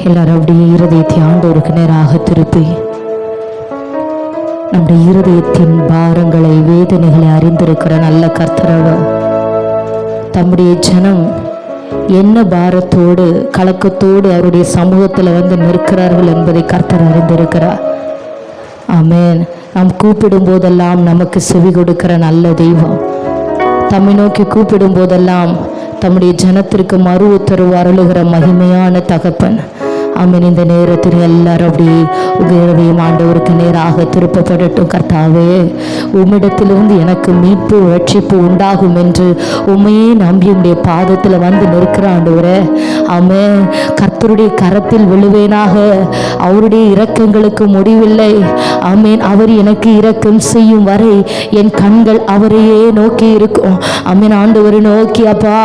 எல்லாரும் அப்படியே இருதயத்தை ஆண்டவருக்கு நேராக திருப்பி நம்முடைய இருதயத்தின் பாரங்களை வேதனைகளை அறிந்திருக்கிற நல்ல கர்த்தரவர் தம்முடைய ஜனம் என்ன பாரத்தோடு கலக்கத்தோடு அவருடைய சமூகத்தில் வந்து நிற்கிறார்கள் என்பதை கர்த்தர் அறிந்திருக்கிறார். ஆமென். நாம் கூப்பிடும் போதெல்லாம் நமக்கு செவி கொடுக்கிற நல்ல தெய்வம், தம்மை நோக்கி கூப்பிடும் போதெல்லாம் தம்முடைய ஜனத்திற்கு மறு உத்தரவு அருளுகிற மகிமையான தகப்பன். ஆமென். இந்த நேரத்தில் எல்லாரும் அப்படி உயர்வையும் ஆண்டவருக்கு நேராக திருப்பப்படட்டும். கர்த்தாவே, உம்மிடத்திலிருந்து எனக்கு மீட்பு ரட்சிப்பு உண்டாகும் என்று உண்மையே நம்பி உடைய பாதத்தில் வந்து நிற்கிற ஆண்டவரே, ஆமென். கர்த்தருடைய கரத்தில் விழுவேனாக. அவருடைய இரக்கங்களுக்கு முடிவில்லை. ஆமென். அவர் எனக்கு இரக்கம் செய்யும் வரை என் கண்கள் அவரையே நோக்கி இருக்கும். ஆமென். ஆண்டவரை நோக்கி, அப்பா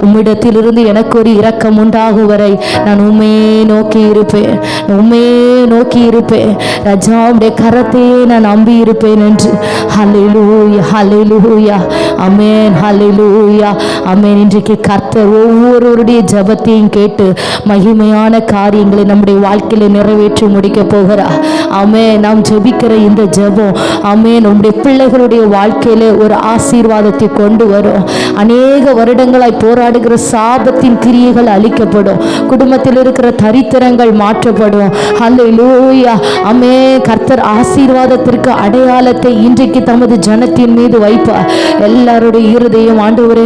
உம்மிடத்திலிருந்து எனக்கு ஒரு இரக்கம் உண்டாகும் வரை நான் உண்மையே நோக்கி இருப்பேன், உண்மையே நோக்கி இருப்பேன். ராஜாவுடைய கரத்தையே நான் நம்பி இருப்பேன் என்று. ஹல்லேலூயா, ஹல்லேலூயா, ஆமென், ஹல்லேலூயா, ஆமென். இன்றைக்கு கர்த்தர் ஒவ்வொருவருடைய ஜெபத்தையும் கேட்டு மகிமையான காரியங்களை நம்முடைய வாழ்க்கையில நிறைவேற்றி முடிக்க போகிறார். ஆமென். நாம் ஜெபிக்கிற இந்த ஜெபம், ஆமென், நம்முடைய பிள்ளைகளுடைய வாழ்க்கையில ஒரு ஆசீர்வாதத்தை கொண்டு வரும். அநேக வருடங்களாய் போராடுகிற சாபத்தின் கிரியைகள் அழிக்கப்படும். குடும்பத்தில் இருக்கிற தரித்திரங்கள் மாற்றப்படும். ஹல்லேலூயா, ஆமென். கர்த்தர் ஆசீர்வாதத்திற்கு அடையாளத்தை இன்றைக்கு தமது ஜனத்தின் மீது வைப்பார். எல்லாருடைய இருதயம், ஆண்டவரே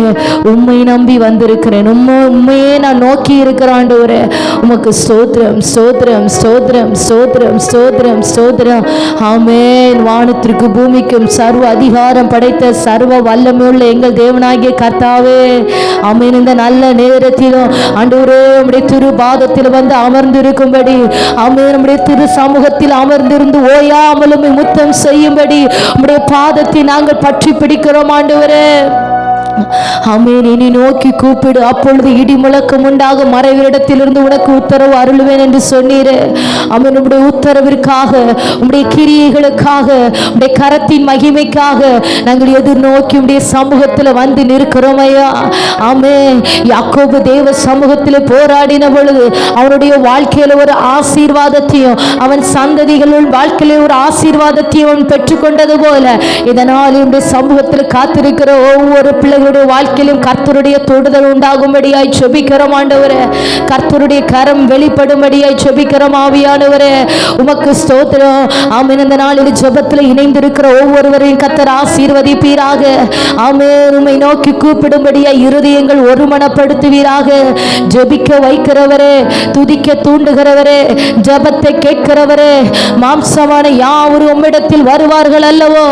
உம்மை நம்பி வந்திருக்கிறேன், உம்மையே நான் நோக்கி இருக்கிறேன் ஆண்டவரே, உமக்கு ஸ்தோத்திரம், ஸ்தோத்திரம், ஸ்தோத்திரம், ஸ்தோத்திரம், ஸ்தோத்திரம், ஸ்தோத்திரம். ஆமென். வானத்திற்கு பூமிக்கும் சர்வ அதிகாரம் படைத்த சர்வ வல்லமையுள்ள எங்கள் தேவனாகிய கர்த்தாவே, ஆமென். இந்த நல்ல நேரத்திலும் ஆண்டவரே உம்முடைய திருபாதத்தில் வந்து அமர்ந்திருக்கும்படி, ஆமென், நம்முடைய திரு சமூகத்தில் அமர்ந்திருந்து ஓயாமலும் முத்தம் செய்யும்படி உம்முடைய பாதத்தை நாங்கள் பற்றி பிடிக்கிறோம் ஆண்டவரே. ஆமென். இனி நோக்கி கூப்பிடு, அப்பொழுது இடி முழக்கம் உண்டாக மறைவிடத்திலிருந்து உனக்கு உத்தரவு அருளுவேன் என்று சொன்னீரே. ஆமென். உம்முடைய உத்தரவிற்காக, உம்முடைய கிரியைகளுக்காக, உம்முடைய கரத்தின் மகிமைக்காக நாங்கள் எதிர்நோக்கி உம்முடைய சமூகத்தில் வந்து நிற்கிறோம் ஐயா. ஆமென். யாக்கோபு தேவ சமூகத்தில் போராடின பொழுது அவனுடைய வாழ்க்கையில ஒரு ஆசீர்வாதத்தையும் அவன் சந்ததிகளின் வாழ்க்கையில ஒரு ஆசீர்வாதத்தையும் அவன் பெற்றுக்கொண்டது போல இதனால் உம்முடைய சமூகத்தில் காத்திருக்கிற ஒவ்வொரு பிள்ளைகளுடைய வாழ்க்கையிலும் கர்த்தருடைய தொடுதல் உண்டாகும்படியாய் ஜெபிக்கிறோம் ஆண்டவரே. கர்த்தருடைய கரம் வெளிப்படும்படியாய் ஜெபிக்கிறோம் ஆவியானவரே. உமக்கு ஸ்தோத்திரம். ஆமென். இந்த நாளில் ஜெபத்தில் இணைந்திருக்கிற ஒவ்வொருவரையும் கர்த்தர் ஆசீர்வதிப்பீராக. ஆமென். உம்மை நோக்கி கூப்பிடும்படியாய் இருதயங்கள் ஒருமனப்படுத்துவீராக. ஜெபிக்க வைக்கிறவரே, துதிக்க தூண்டுகிறவரே, ஜெபத்தை கேட்கிறவரே, மாம்சமான யாவரும் உம்மிடத்தில் வருவார்கள் அல்லவோ.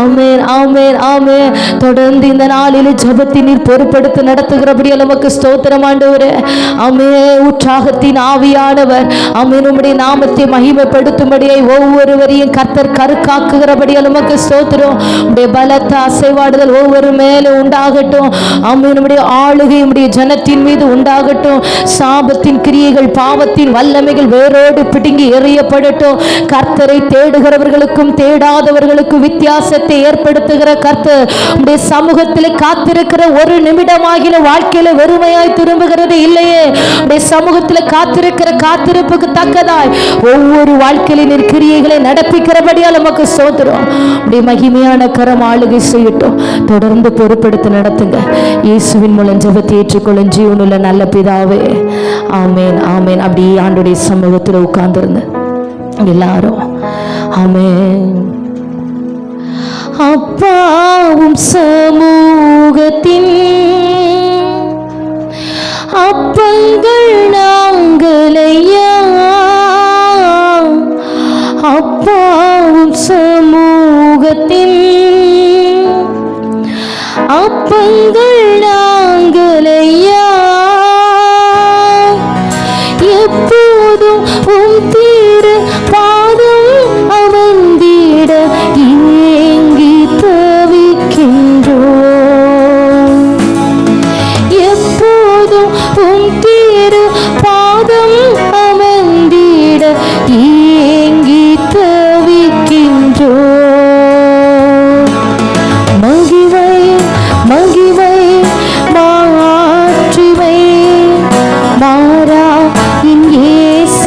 ஆமென், ஆமென், ஆமென். தொடர்ந்து இந்த நாளில் ஜெபத்தை நீர் பொறுப்படுத்தி நடத்துகிறபடி நமக்கு ஸ்தோத்திரம் ஆண்டவரே. ஆமென். உற்சாகத்தின் ஆவியானவர், ஆமென், உம்முடைய நாமத்தை மகிமைப்படுத்தும்படியாய் ஒவ்வொருவரையும் கர்த்தர் கருக்காக்குகிறபடி நமக்கு ஸ்தோத்திரம். உம்முடைய பலத்த அசைவாடுதல் ஒவ்வொரு மேலும் உண்டாகட்டும். ஆமென். உம்முடைய ஆளுகை உம்முடைய ஜனத்தின் மீது உண்டாகட்டும். சாபத்தின் கிரியைகள், பாவத்தின் வல்லமைகள் வேரோடு பிடுங்கி எறியப்படட்டும். கர்த்தரை தேடுகிறவர்களுக்கும் தேடாதவர்களுக்கும் வித்தியாசத்தை ஏற்படுத்துகிற கர்த்தர் உம்முடைய சமூகத்தில் காத்திருக்கிற ஒரு நிமிடமாகின வாழ்க்கையில வெறுமையாய் திரும்புகிறது இல்லையே. உடைய சமூகத்தில் காத்திருக்கிற காத்திருப்புக்கு தக்கதாய் ஒவ்வொரு வாழ்க்கையில நீர் கிரியைகளை நடப்பிக்கிறபடியால் நமக்கு ஸ்தோத்திரம். உடைய மகிமையான கரம் ஆளுகை செய்யட்டும். தொடர்ந்து பொறுப்படுத்தி நடத்துங்க. இயேசுவின் மூலம் ஜெபத்தை ஏற்றுக்கொள்ளும் ஜீவனுள்ள நல்ல பிதாவே. ஆமென், ஆமென். அப்படி ஆண்டுடைய சமூகத்தில் உட்கார்ந்திருந்த எல்லாரும் ஆமென். அப்பாவும் சமூகத்தின் அப்பங்கள் நாங்களையா, அப்பாவும் சமூகத்தின் அப்பங்கள் நாங்களையா, எப்போதும் உம் திரு பாதம் அமர்ந்திட ஏங்கி தவிக்கின்றோம். எப்போதும் உம் திரு பாதம் அமர்ந்திட ஏங்கி தவிக்கின்றோம். மகிமை மகிமை மாற்றிமை மாறா இன் இயேசு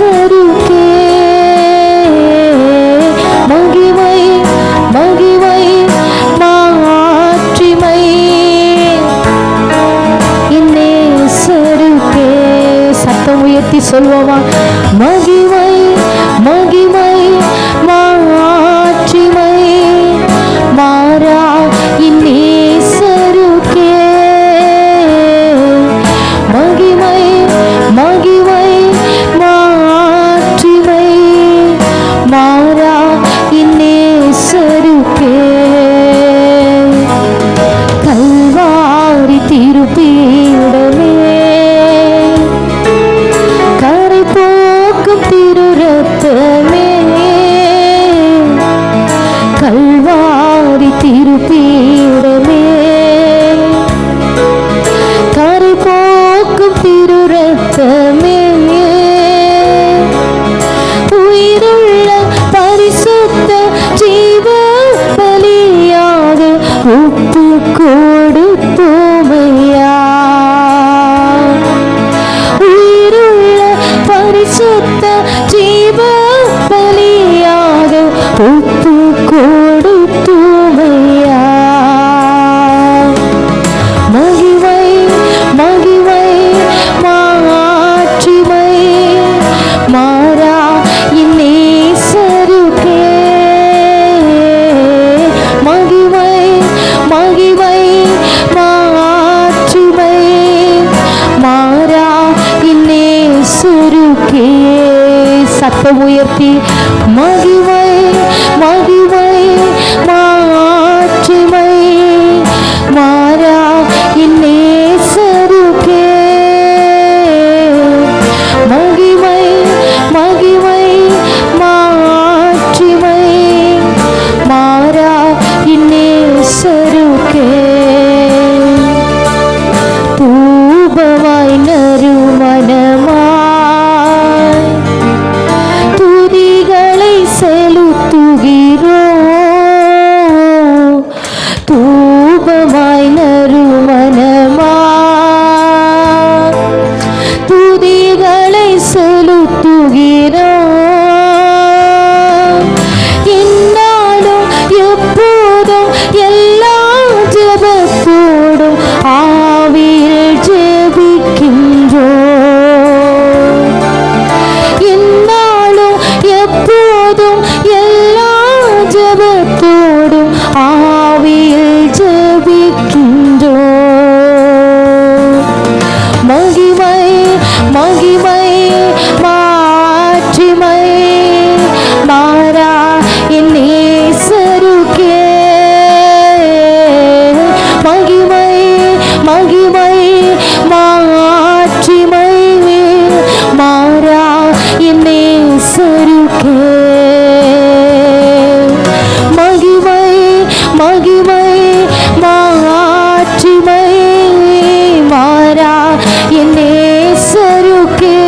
சொல்வோமா? மகிமை மகிமை மாட்சிமை மாறா இந்நேசருக்கே. மகிமை மகிமை மாட்சிமை மாறா இந்நேசருக்கே. கல்வாரி திருப்பீடமே கரை போக்கும் திருரத்தமே. கல்வாரி திருப்பீடமே கரை போக்கும் திருரத்தமே. உயிருள்ள பரிசுத்த ஜீவ பலியாக ஒப்பு கொடுத்தோமையா. உயிருள்ள பரிசுத்த ஜீவ பலியாக ஒப்பு கொடுத்தோமையா. மகிமை மகிமை மாட்சிமை மாறா இந்நேசருக்கே. மகிமை மகிமை மாட்சிமை மாறா இந்நேசருக்கே. சத்தம் உயர்த்தி மகிமை மகிமை மாட்சிமை மாறா இந்நேசருக்கே. மகிமை மகிமை மாட்சிமை மாறா இந்நேசருக்கே. தூபமாய் நறுமணமாய் துதிகளை செலுத்துகிறோம். தூபமாய் நறுமணமாய் துதிகளை செலுத்துகிறோம். என்னாலும் எப்போதும் எல்லா ஜெபத்தோடும் ஆவியில் ஜெபிக்கின்றோம். என்னாலும் எப்போதும் எல்லா ஜெபத்தோடும் ஆவியில் ஜெபிக்கின்றோம். மகிமை மகிமை மாட்சிமை மாறா இந்நேசருக்கே. மகிமை மகிமை மாட்சிமை மாறா இந்நேசருக்கே. மகிமை மகிமை மாட்சிமை மாறா இந்நேசருக்கே.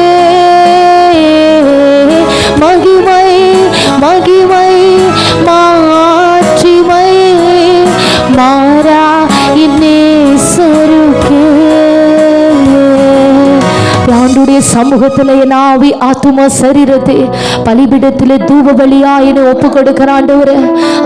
மகிமை மகிமை மாட்சிமை மாறா இந்நேசருக்கே. ஆண்டவருடைய சமூகத்தில் என் ஆவி ஆத்துமா சரீரத்தை பலிபீடத்திலே தூப பலியா என்னை ஒப்பு கொடுக்கிற ஆண்டவரே.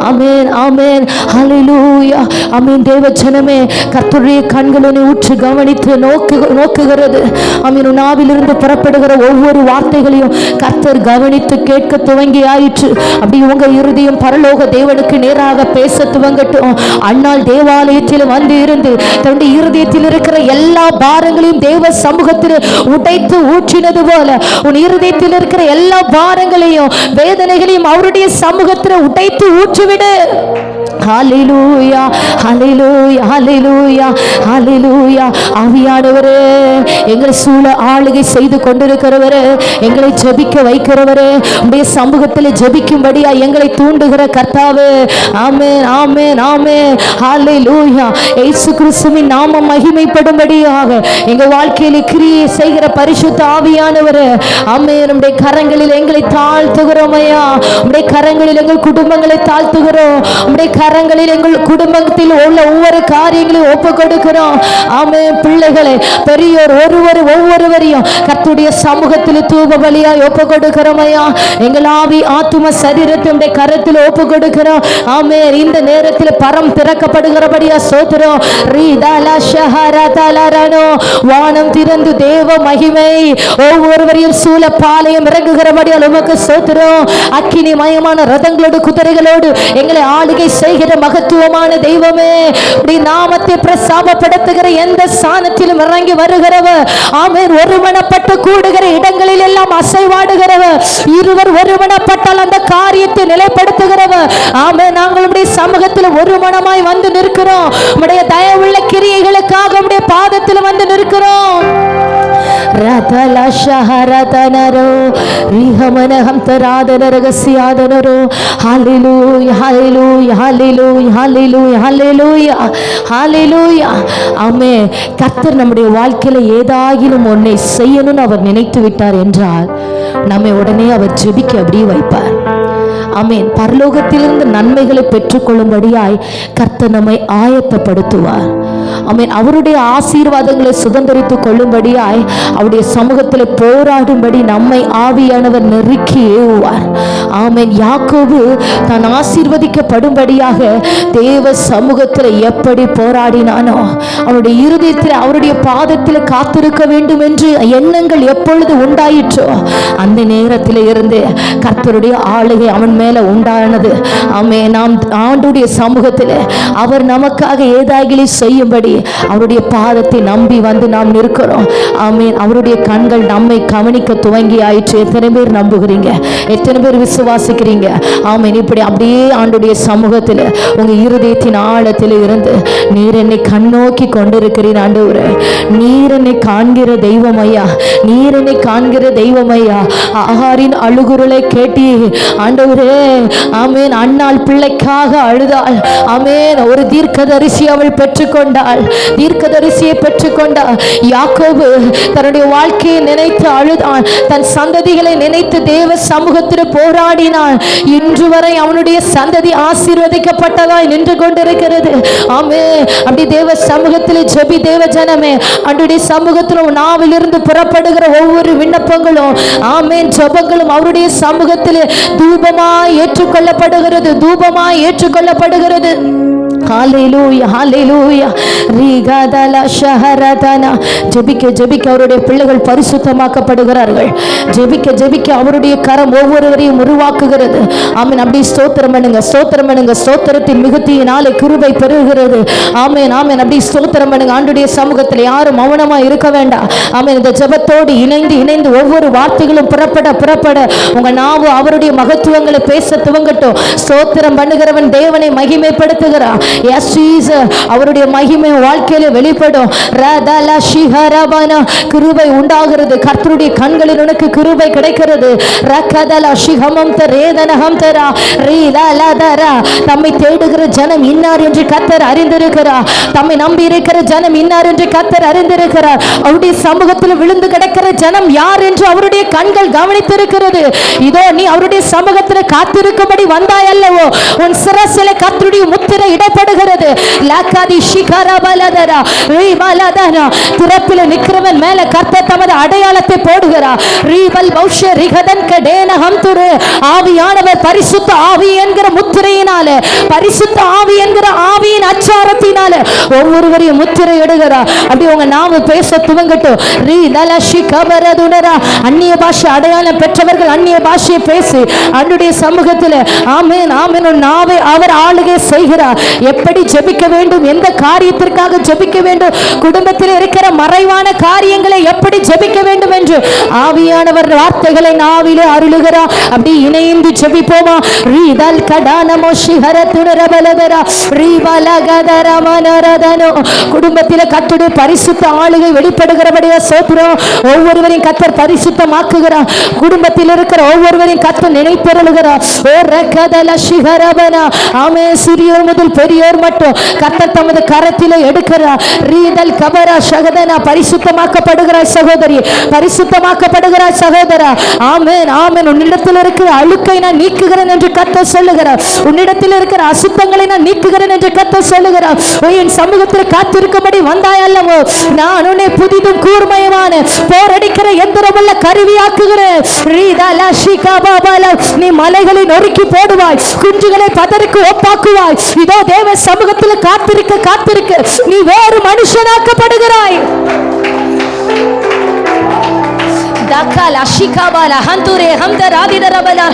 ஆமென் ஆமென் ஹல்லேலூயா ஆமென். தேவஜனமே, கர்த்தருடைய கண்களை உற்று கவனித்து நோக்குகிறது. ஆமென். நாவிலிருந்து புறப்படுகிற ஒவ்வொரு வார்த்தைகளையும் கர்த்தர் கவனித்து கேட்க துவங்கி ஆயிற்று. அப்படி உங்க இருதயம் பரலோக தேவனுக்கு நேராக பேச துவங்கட்டும். அண்ணால் தேவாலயத்தில் வந்து இருந்து தன்னுடைய இருதயத்தில் இருக்கிற எல்லா பாரங்களையும் தேவ சமூகத்தில் உடைத்து ஊற்றினது போல உன் இருதயத்தில் இருக்கிற எல்லா பாரங்களையும் வேதனைகளையும் அவருடைய சமூகத்தில் உடைத்து ஊற்றிவிடு. ஹல்லேலூயா ஹல்லேலூயா ஹல்லேலூயா ஹல்லேலூயா. ஆவியானவரே, எங்களை சூழ ஆளுகை செய்து கொண்டிருக்கிறவரே, எங்களை ஜெபிக்க வைக்கிறவரே, உடைய சமூகத்தில் ஜெபிக்கும்படியா எங்களை தூண்டுகிற கர்த்தாவே. ஆமென் ஆமென் ஆமென் ஹல்லேலூயா. இயேசு கிறிஸ்துவின் நாமம் மகிமைப்படும்படியாக எங்க வாழ்க்கையில் கிரியை செய்கிற பரிசுத்த ஆவியானவரே, ஆமென். உடைய கரங்களில் எங்களை தாழ்த்துகிறோம் ஐயா. உடைய கரங்களில் எங்கள் குடும்பங்களை தாழ்த்துகிறோம். உடைய கரங்களில் எங்கள் குடும்பத்தில் உள்ள ஒவ்வொரு காரியங்களையும் ஒப்பு கொடுக்கிறோம். ஆமென். பிள்ளைகளை பெரியோர் ஒவ்வொருவரையும் கர்த்தருடைய சமூகத்தில் தூப பலியாய் ஒப்பு கொடுக்கிறோம் ஐயா. எங்கள் ஆவி ஆத்தும சரீரத்தை கரத்தில் ஒப்பு கொடுக்கிறோம். ஆமென். இந்த நேரத்தில் பரம் திறக்கப்படுகிறபடியா சோத்திரம். வானம் திறந்து தேவ மகிமை ஒவ்வொருவரையும் சூழ பாளையம் இறங்குகிறபடியால் உமக்கு சோத்திரம். அக்கினி மயமான ரதங்களோடு குதிரைகளோடு எங்களை ஆளுகை செய்கிற மகத்துவமான தெய்வமே, நாமத்தை பிரசாபப்படுத்துகிற எந்த ஸ்தானத்திலும் இறங்கி வருகிறவர். ஆமென். ஒருமனப்பட்டு கூடுகிற இடங்களில் எல்லாம் அசைவாடுகிறவர். இருவர் ஒருமனப்பட்டால் அந்த காரியத்தை நிலைப்படுத்துகிறவர். ஆமென். நாங்கள் உம்முடைய சமூகத்தில் ஒருமனமாய் வந்து நிற்கிறோம். உம்முடைய தயவுள்ள கிரியைகளுக்காக உம்முடைய பாதத்தில் வந்து நிற்கிறோம். ரதல ஷஹரதனரோ ரிஹமனஹம் தராதனரகசியாதனரோ. ஹalleluya ஹalleluya ஹalleluya ஹalleluya ஹalleluya ஹalleluya. ஆமென். கர்த்தர் நம்முடைய வாழ்க்கையில ஏதாகிலும் ஒன்றை செய்யணும்னு அவர் நினைத்து விட்டார் என்றால் நம்மை உடனே அவர் ஜெபிக்க அப்படியே வைப்பார். ஆமென். பரலோகத்திலிருந்து நன்மைகளை பெற்றுக்கொள்ளும்படியாய் கர்த்தர் நம்மை ஆயத்தப்படுத்துவார். ஆமென். அவருடைய ஆசீர்வாதங்களை சுதந்திரித்துக் கொள்ளும்படியாய் அவருடைய சமூகத்தில் போராடும்படி நம்மை ஆவியானவர் நெருக்கி ஏவுவார். ஆமென். யாக்கோபு தான் ஆசீர்வதிக்கப்படும்படியாக தேவ சமூகத்தில் எப்படி போராடினானோ, அவருடைய இருதயத்தில் அவருடைய பாதத்தில் காத்திருக்க வேண்டும் என்று எண்ணங்கள் எப்பொழுது உண்டாயிற்றோ அந்த நேரத்தில் இருந்து கர்த்தருடைய ஆளுகை அவன் மேல உண்டானது. ஆமென். நாம் ஆண்டுடைய சமூகத்தில் அவர் நமக்காக ஏதாகிலும் செய்யும்படி அவருடைய பாதத்தை நம்பி வந்து நாம் நிற்கிறோம். ஆமென். அவருடைய கண்கள் நம்மை கவனிக்க துவங்கி ஆயிற்று. எத்தனை பேர் நம்புகிறீங்க? எத்தனை பேர் விசுவாசிக்கிறீங்க? ஆமென். இப்படி அப்படியே ஆண்டுடைய சமூகத்தில் உங்க இருதயத்தின் ஆழத்தில் இருந்து நீர் என்னை கண்ணோக்கி கொண்டிருக்கிறீர் ஆண்டவரே, நீர் என்னை காண்கிற தெய்வம் ஐயா, நீர் என்னை காண்கிற தெய்வம் ஐயா. ஆகாரின் அழுகுரலை கேட்டி ஆண்டவரே. ஆமென். அன்னாள் பிள்ளைக்காக அழுதாள். ஆமென். ஒரு தீர்க்கதரிசி அவள் பெற்றுக்கொண்டாள். தீர்க்கதரிசியை பெற்றுக்கொண்டாள். யாக்கோபு தன்னுடைய வாழ்க்கையை நினைத்து அழுதான். தன் சந்ததிகளை நினைத்து தேவ சமூகத்தில் போராடினான். இன்று வரை அவனுடைய சந்ததி ஆசீர்வதிக்கப்பட்டதாய் நின்று கொண்டிருக்கிறது. ஆமென். அப்படி தேவ சமூகத்தில் ஜெபி தேவ ஜனமே, அவருடைய சமூகத்தில் நாவிலிருந்து புறப்படுகிற ஒவ்வொரு விண்ணப்பங்களும் ஆமென் ஜெபங்களும் அவருடைய சமூகத்தில் தூபமாய் ஏற்றுக்கொள்ளப்படுகிறது. தூபமாய் ஏற்றுக்கொள்ளப்படுகிறது. ஹalleluya ஹalleluya. ரிகதல ஷஹரதன. ஜெபிக்க ஜெபிக்க அவருடைய பிள்ளைகள் பரிசுத்தமாக்கப்படுகிறார்கள். ஜெபிக்க ஜெபிக்க அவருடைய கரம் ஒவ்வொருவரையும் உருவாக்குகிறது. ஆமென். அப்படி ஸ்தோத்திரம் பண்ணுங்க, ஸ்தோத்திரம் பண்ணுங்க. ஸ்தோத்திரத்தின் மிகுதியினாலே கிருபை பெருகிறது. ஆமென் ஆமென். அப்படி ஸ்தோத்திரம் பண்ணுங்க. ஆண்டுடைய சமூகத்தில் யாரும் மௌனமா இருக்க வேண்டாம். ஆமென். இந்த ஜெபத்தோடு இணைந்து ஒவ்வொரு வார்த்தைகளும் புறப்பட உங்க நாவு அவருடைய மகத்துவங்களை பேச துவங்கட்டும். ஸ்தோத்திரம் பண்ணுகிறவன் தேவனை மகிமைப்படுத்துகிறார். Yes Jesus. அவருடைய மகிமை வாழ்க்கையில வெளிப்படும். ரதல ஷிஹரபன. கிருபை உண்டாகிறது. கர்த்தருடைய கண்களில் உனக்கு கிருபை கிடைக்கிறது. ரகதல ஷிஹமம் தரேதனஹம் தரா ரீலலதரா. தம்மை தேடுகிற ஜனம் இன்னார் என்று கர்த்தர் அறிந்திருக்கிறார். தம்மை நம்பி இருக்கிற ஜனம் இன்னார் என்று கர்த்தர் அறிந்திருக்கிறார். அவருடைய சமூகத்தில் விழுந்து கிடக்கிற ஜனம் யார் என்று அவருடைய கண்கள் கவனித்திருக்கிறது. இதோ நீ அவருடைய சமூகத்தில் காத்திருக்கும்படி வந்தாய் அல்லவோ, உன் சிரசிலே கர்த்தருடைய முத்திரை இடப்படுகிறது. லகாதி ஷிகரபலதரா ரீபலதனா. திறப்பில் நிற்கிறவன் மேல கர்த்தர் தமது அடையாளத்தை போடுகிறார். ரீபல் பௌஷ ரிகதன் கடேனஹம் துரு. ஆவியானவர் பரிசுத்த ஆவி என்கிற முத்திரையினாலே, பரிசுத்த ஆவி என்கிற ஆவியின் அச்சாரத்தினாலே ஒவ்வொருவரையும் முத்திரை இடுகிறார். அப்படி உங்க நாம பேச துவங்கட்டும். ரீதல ஷிகபரதுனரா. அந்நிய பாஷை அடையாளம் பெற்றவர்கள் அந்நிய பாஷையை பேசி அவருடைய சமூகத்தில் ஆமென் ஆமென் நாவை அவர் ஆளுகை செய்கிறார். எப்படி ஜெபிக்க வேண்டும், எந்த காரியத்திற்காக ஜெபிக்க வேண்டும், குடும்பத்தில் இருக்கிற மறைவான காரியங்களை எப்படி ஜெபிக்க வேண்டும் என்று ஆவியானவர் வார்த்தைகளை நாவிலே அருளுகிறார். அப்படி இணைந்து ஜெபிப்போமா? ரீதல் கடானமோ ஷிஹரதுனரபலதரா ரீபலகதரமனரதனோ. குடும்பத்தில் கர்த்தருடைய பரிசுத்த ஆளுகை வெளிப்படுகிறபடியா சோத்திரம். ஒவ்வொருவரையும் கர்த்தர் பரிசுத்தமாக்குகிறார். குடும்பத்தில் இருக்கிற ஒவ்வொருவரையும் கர்த்தர் நினைப்பருளுகிறார். ஓ ரகதல ஷிஹரபனா. ஆமென். சிறியோர் முதல் பெரியோர் மட்டும் கர்த்தர் தமது கரத்திலே எடுக்கிறார். ரீதல் கபரா ஷகதனா. பரிசுத்தமாக்கப்படுகிறாய் சகோதரி, பரிசுத்தமாக்கப்படுகிறாய் சகோதரா. ஆமென் ஆமென். உன்னிடத்தில் இருக்கிற அழுக்கை நான் நீக்குகிறேன் என்று கர்த்தர் சொல்லுகிறார். உன்னிடத்தில் இருக்கிற அசுத்தங்களை நான் நீக்குகிறேன் என்று கர்த்தர் சொல்லுகிறார். என் சமூகத்தில் காத்திருக்கும்படி வந்தாய் அல்லவோ, நான் உன்னை புதிதும் கூர்மையுமான போரடிக்கிற எந்திரமுள்ள கருவியாக்குகிறேன். நீ மலைகளை நொறுக்கி போடுவாய், குஞ்சுகளை பதருக்கு ஒப்பாக்குவாய். இதோ தேவ சமூகத்தில் காத்திருக்க காத்திருக்க நீ வேறு மனுஷனாக்கப்படுகிறாய். dakala shikabala hanture hamdaradidaravala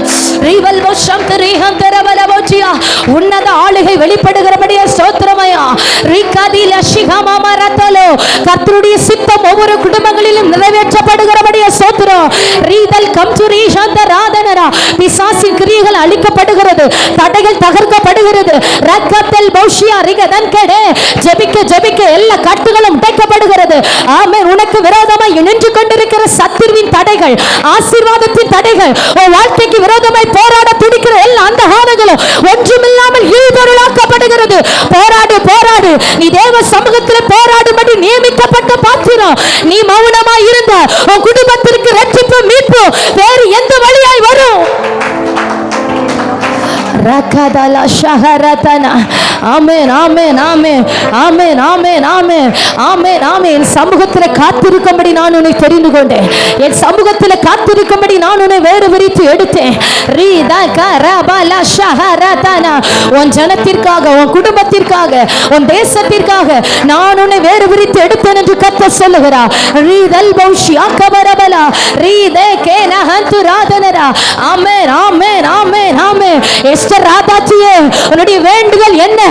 rivalvo shamtri hamdaravela bochia உன்னத ஆளுகை வெளிப்படுகிறபடியே ஸ்தோத்திரமயா. ரிகதில ஷிகமா மரதலோ கர்த்தருடைய சித்தம் ஒவ்வொரு குடும்பங்களிலும் நிறைவேற்றப்படுகிறபடியே ஸ்தோத்திரம். ரீதல் கம்சுரி சந்தராதனரா பிசாசின் கிரியைகள் அழிக்கப்படுகிறது, தடைகள் தகர்க்கப்படுகிறது. ரக்கத்தல் பௌஷியா ரிகதன் கடே ஜெபிக்க ஜெபிக்க எல்லா கட்டுகளும் உடைக்கப்படுகிறது. ஆமென். உனக்கு விரோதமாய் நின்று கொண்டிருக்கிற சத்துருவின் தடைகள், ஆசீர்வாதத்தின் தடைகள், உன் வாழ்க்கைக்கு விரோதமாய் போராட துடிக்கிற எல்லா அந்தகாரங்களும் ஒன்றுமில்லாமல் ஈடுபொருளாக்கப்படுகிறது. போராடு போராடு. நீ தேவ சமூகத்தில் போராடும்படி நியமிக்கப்பட்ட பாத்திரம். நீ மௌனமாய் இருந்த உன் குடும்பத்திற்கு ரட்சிப்பு மீட்பு வேறு எந்த வழியாய் வரும்? ரகதல ஷஹரதன. ஆமென் ஆமென் ஆமென் ஆமென் ஆமென் ஆமென் ஆமென் ஆமென். என் சமூகத்தில் காத்திருக்கும்படி நான் உன்னை தெரிந்து கொண்டேன். என் சமூகத்தில் காத்திருக்கும்படி நான் உன்னை வேறு விரித்து எடுத்தேன். ரீதகரபல ஷஹரதன. உன் ஜனத்திற்காக, உன் குடும்பத்திற்காக, உன் தேசத்திற்காக நான் உன்னை வேறு விரித்து எடுத்தேன் என்று கர்த்தர் சொல்லுகிறார். ரீதல் பௌஷியா கபரபல ரீதே கேனஹந்து ராதனரா. ஆமென் ஆமென் ஆமென் ஆமென். எஸ்தர் ராஜாத்தியே, உன்னுடைய வேண்டுதல் என்ன?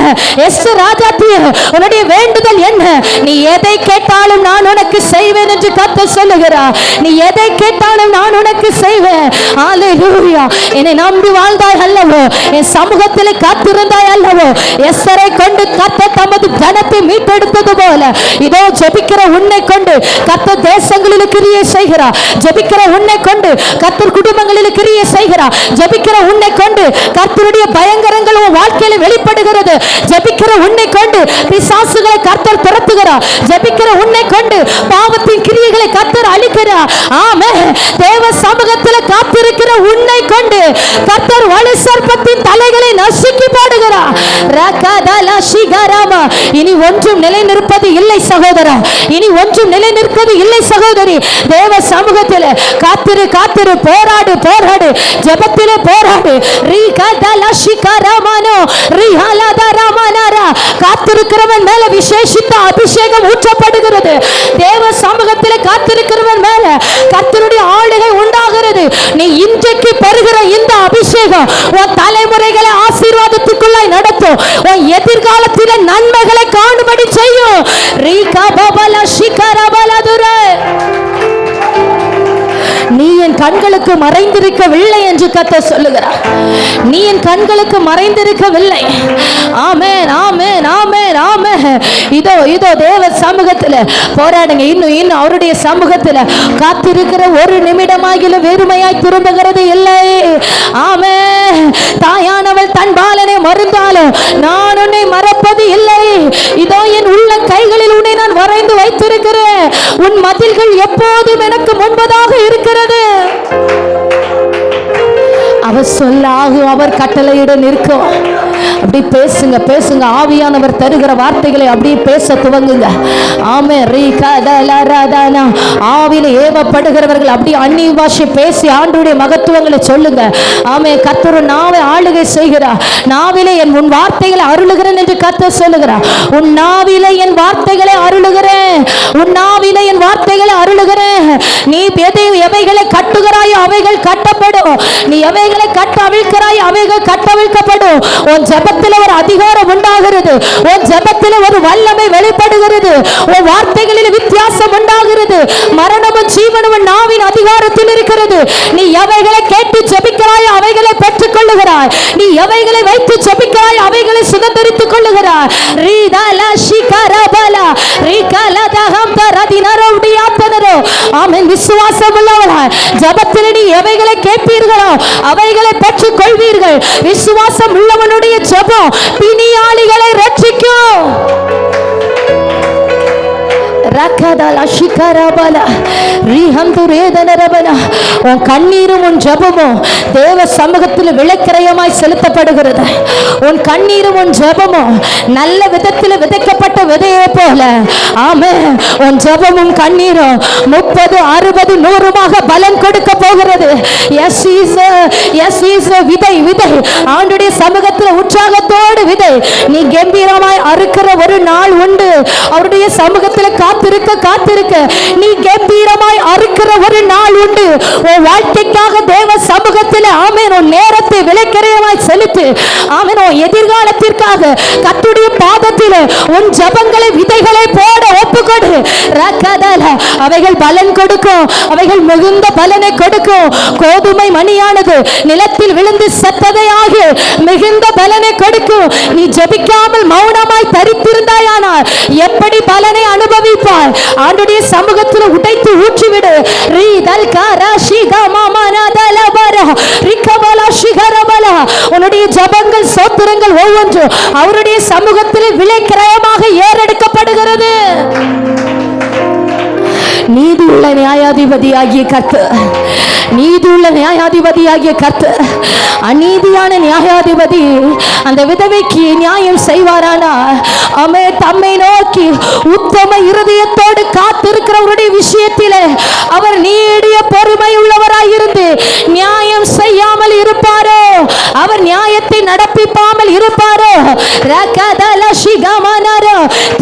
எஸ்தர் ராஜாத்தியே, உன்னுடைய வேண்டுதல் என்ன? நீ எதை கேட்டாலும் நான் உனக்கு செய்வேன் என்று கர்த்தர் சொல்லுகிறார். நீ எதை கேட்டாலும் நான் உனக்கு செய்வேன். ஹல்லேலூயா. என்னை நம்பி வாழ்ந்தாய் அல்லவோ, என் சமூகத்தில் காத்திருந்தாய் அல்லவோ, எஸ்தரை கொண்டு கர்த்தர் தமது ஜனத்தை மீட்டெடுத்தது போல இதோ ஜெபிக்கிற உன்னை கொண்டு கர்த்தர் தேசங்களில் கிரியை செய்கிறார். ஜெபிக்கிற உன்னை கொண்டு கர்த்தர் குடும்பங்களில் கிரியை செய்கிறார். ஜெபிக்கிற உன்னை கொண்டு கர்த்தருடைய பயங்கரங்கள் உன் வாழ்க்கையில் வெளிப்படுகிறது. ஜெபிக்கிற உன்னை கொண்டு பிசாசுகளை கர்த்தர் துரத்துகிறார். ஜெபிக்கிற உன்னை கொண்டு பாவத்தின் கிரியைகளை கர்த்தர் அழிக்கிறார். ஆமென். தேவ சமூகத்தில் காத்திருக்கிற உன்னை கொண்டு கர்த்தர் வலு சர்ப்பத்தின் தலைகளை நசுக்கி போடுகிறார். ரகதல ஷிகரமா. இனி ஒன்றும் நிலை நிற்பது இல்லை சகோதரா, இனி ஒன்றும் நிலை நிற்பது இல்லை சகோதரி. தேவ சமூகத்தில் காத்திரு காத்திரு. போராடு போராடு. ஜெபத்திலே போராடு. ரீகதல ஷிகரமானோ ரிஹலதரமனரா. காத்திருக்கிறவன் மேல விசேஷித்த அபிஷேகம் ஊற்றப்படுகிறது. தேவ சமூகத்தில் காத்திருக்கிறவன் மேல கர்த்தருடைய ஆளுகை உண்டாகிறது. நீ இன்றைக்கு பெறுகிற இந்த அபிஷேகம் உன் தலைமுறைகளை ஆசீர்வாதத்துக்குள்ளாய் நடத்தும். உன் எதிர்காலத்தில் நன்மைகளை காணும்படி செய்யும். ரீகபபல ஷிகரபலதுரே. நீ என் கண்களுக்கு மறைந்திருக்கவில்லை என்று கர்த்தர் சொல்லுகிறார். நீ என் கண்களுக்கு மறைந்திருக்கவில்லை. ஆமென் ஆமென் ஆமென் ஆமென். இதோ இதோ தேவ சமூகத்தில் போராடுங்க. இன்னும் அவருடைய சமூகத்தில் காத்திருக்கிற ஒரு நிமிடமாகிலும் வெறுமையாய் திரும்புகிறது இல்லை. ஆமென். தாயானவள் தன் பாலனை மறந்தாலும் நான் உன்னை மறப்பது இல்லை. இதோ என் உள்ள கைகளில் உன்னை நான் வரைந்து வைத்திருக்கிறேன். உன் மதில்கள் எப்போதும் எனக்கு முன்பதாக இருக்கிறது. அவர் சொல்லாகும், அவர் கட்டளையிட நிற்கும். அப்படி பேசுங்க பேசுங்க. ஆவியானவர் தருகிற வார்த்தைகளை அப்படியே பேச துவங்குங்க. ஆமென். ரீகதலரதனா. ஆவியில ஏவப்படுகிறவர்கள் அப்படியே அந்நிய பாஷை பேசி ஆண்டவருடைய மகத்துவங்களை சொல்லுங்க. ஆமென். கர்த்தர் நாவை ஆளுகை செய்கிறார். நாவிலே என் உன் வார்த்தைகளை அருளுகிறேன் என்று கர்த்தர் சொல்லுகிறார். உன் நாவிலே என் வார்த்தைகளை அருளுகிறேன். உன் நாவிலே என் வார்த்தைகளை அருளுகிறேன். நீ எவைகளை கட்டுகிறாயோ அவைகள் கட்டப்படும். நீ எவைகளை கட்ட அவிழ்க்கிறாயோ அவைகள் கட்டவிழ்க்கப்படும். உன் ஜெபத்தில் ஒரு அதிகாரம் உண்டாகிறது. உன் ஜெபத்தில் ஒரு வல்லமை வெளிப்படுகிறது. உன் வார்த்தைகளில் வித்தியாசம் உண்டாகிறது. மரணமும் ஜீவனும் நாவின் அதிகாரத்தில் இருக்கிறது. நீ எவைகளை கேட்டு ஜெபிக்கிறாய் அவைகளை பெற்றுக் கொள்ளுகிறாய். நீ எவைகளை வைத்து ஜெபிக்கிறாய் அவைகளை சுதந்தரித்துக் கொள்ளுகிறாய். ரீதல ஷிகரபல ரிகலதஹம் தரதினரோடியாத்தனரோ. ஆமென். விசுவாசம் உள்ளவளாய் ஜெபத்தில் நீ எவைகளை கேட்பீர்களோ அவைகளை பெற்றுக் கொள்வீர்கள். விசுவாசம் உள்ளவனுடைய ஜெபம் பிணியாளிகளை ரட்சிக்கும். உன் கண்ணீரும் உன் ஜெபமும் தேவ சமூகத்தில் விலைக்கிரயமாய் செலுத்தப்படுகிறது. உன் கண்ணீரும் உன் ஜெபமும் நல்ல விதத்தில் விதைக்கப்பட்ட விதையை போல ஆமென் உன் ஜெபமும் கண்ணீரும் 30 60 100 பலன் கொடுக்க போகிறது. விதை விதை ஆண்டுடைய சமூகத்தில் உற்சாகத்தோடு விதை. நீ கம்பீரமாய் அறுக்கிற ஒரு நாள் உண்டு. அவருடைய சமூகத்தில் காத்திருக்க நீ கம்பீரமாய் அறுக்கிற ஒரு நாள் உண்டு. உன் வாழ்க்கைக்காக தேவ சமூகத்தில் ஆமென் உன் நேரத்தை விலைக்கிரயமாய் செலுத்து. ஆமென் உன் எதிர்காலத்திற்காக கர்த்தருடைய பாதத்தில் உன் ஜெபங்களை விதைகளை போட ஒப்புக்கொடு. அவைகள் பலன் கொடுக்கும். அவைகள் மிகுந்த பலனை கொடுக்கும். கோதுமை மணியானது நிலத்தில் விழுந்து சத்ததையாக மிகுந்த பலனை கொடுக்கும். நீ ஜெபிக்காமல் மௌனமாய் தரித்திருந்தாயானால் எப்படி பலனை அனுபவிப்பாய்? ஆண்டுடைய சமூகத்தில் உடைத்து ஊற்றிவிடு. உன்னுடைய ஜெபங்கள் சோத்திரங்கள் ஒவ்வொன்றும் அவருடைய சமூகத்தில் விலைக்கிரயமாக ஏறெடுக்கப்படுகிறது. நீதியுள்ள நியாயாதிபதியாகிய கர்த்தர், நீதியுள்ள நியாயாதிபதியாகிய கர்த்தர், அநீதியான நியாயாதிபதி அந்த விதவைக்கு நியாயம் செய்வாரானா? அமே தம்மை நோக்கி உத்தம இருதயத்தோடு காத்திருக்கிறவருடைய விஷயத்திலே அவர் நீடிய பொறுமை உள்ளவராயிருந்து நியாயம் செய்யாமல் இருப்பாரோ? அவர் நியாயத்தை நடப்பிப்பாமல் இருப்பாரோ?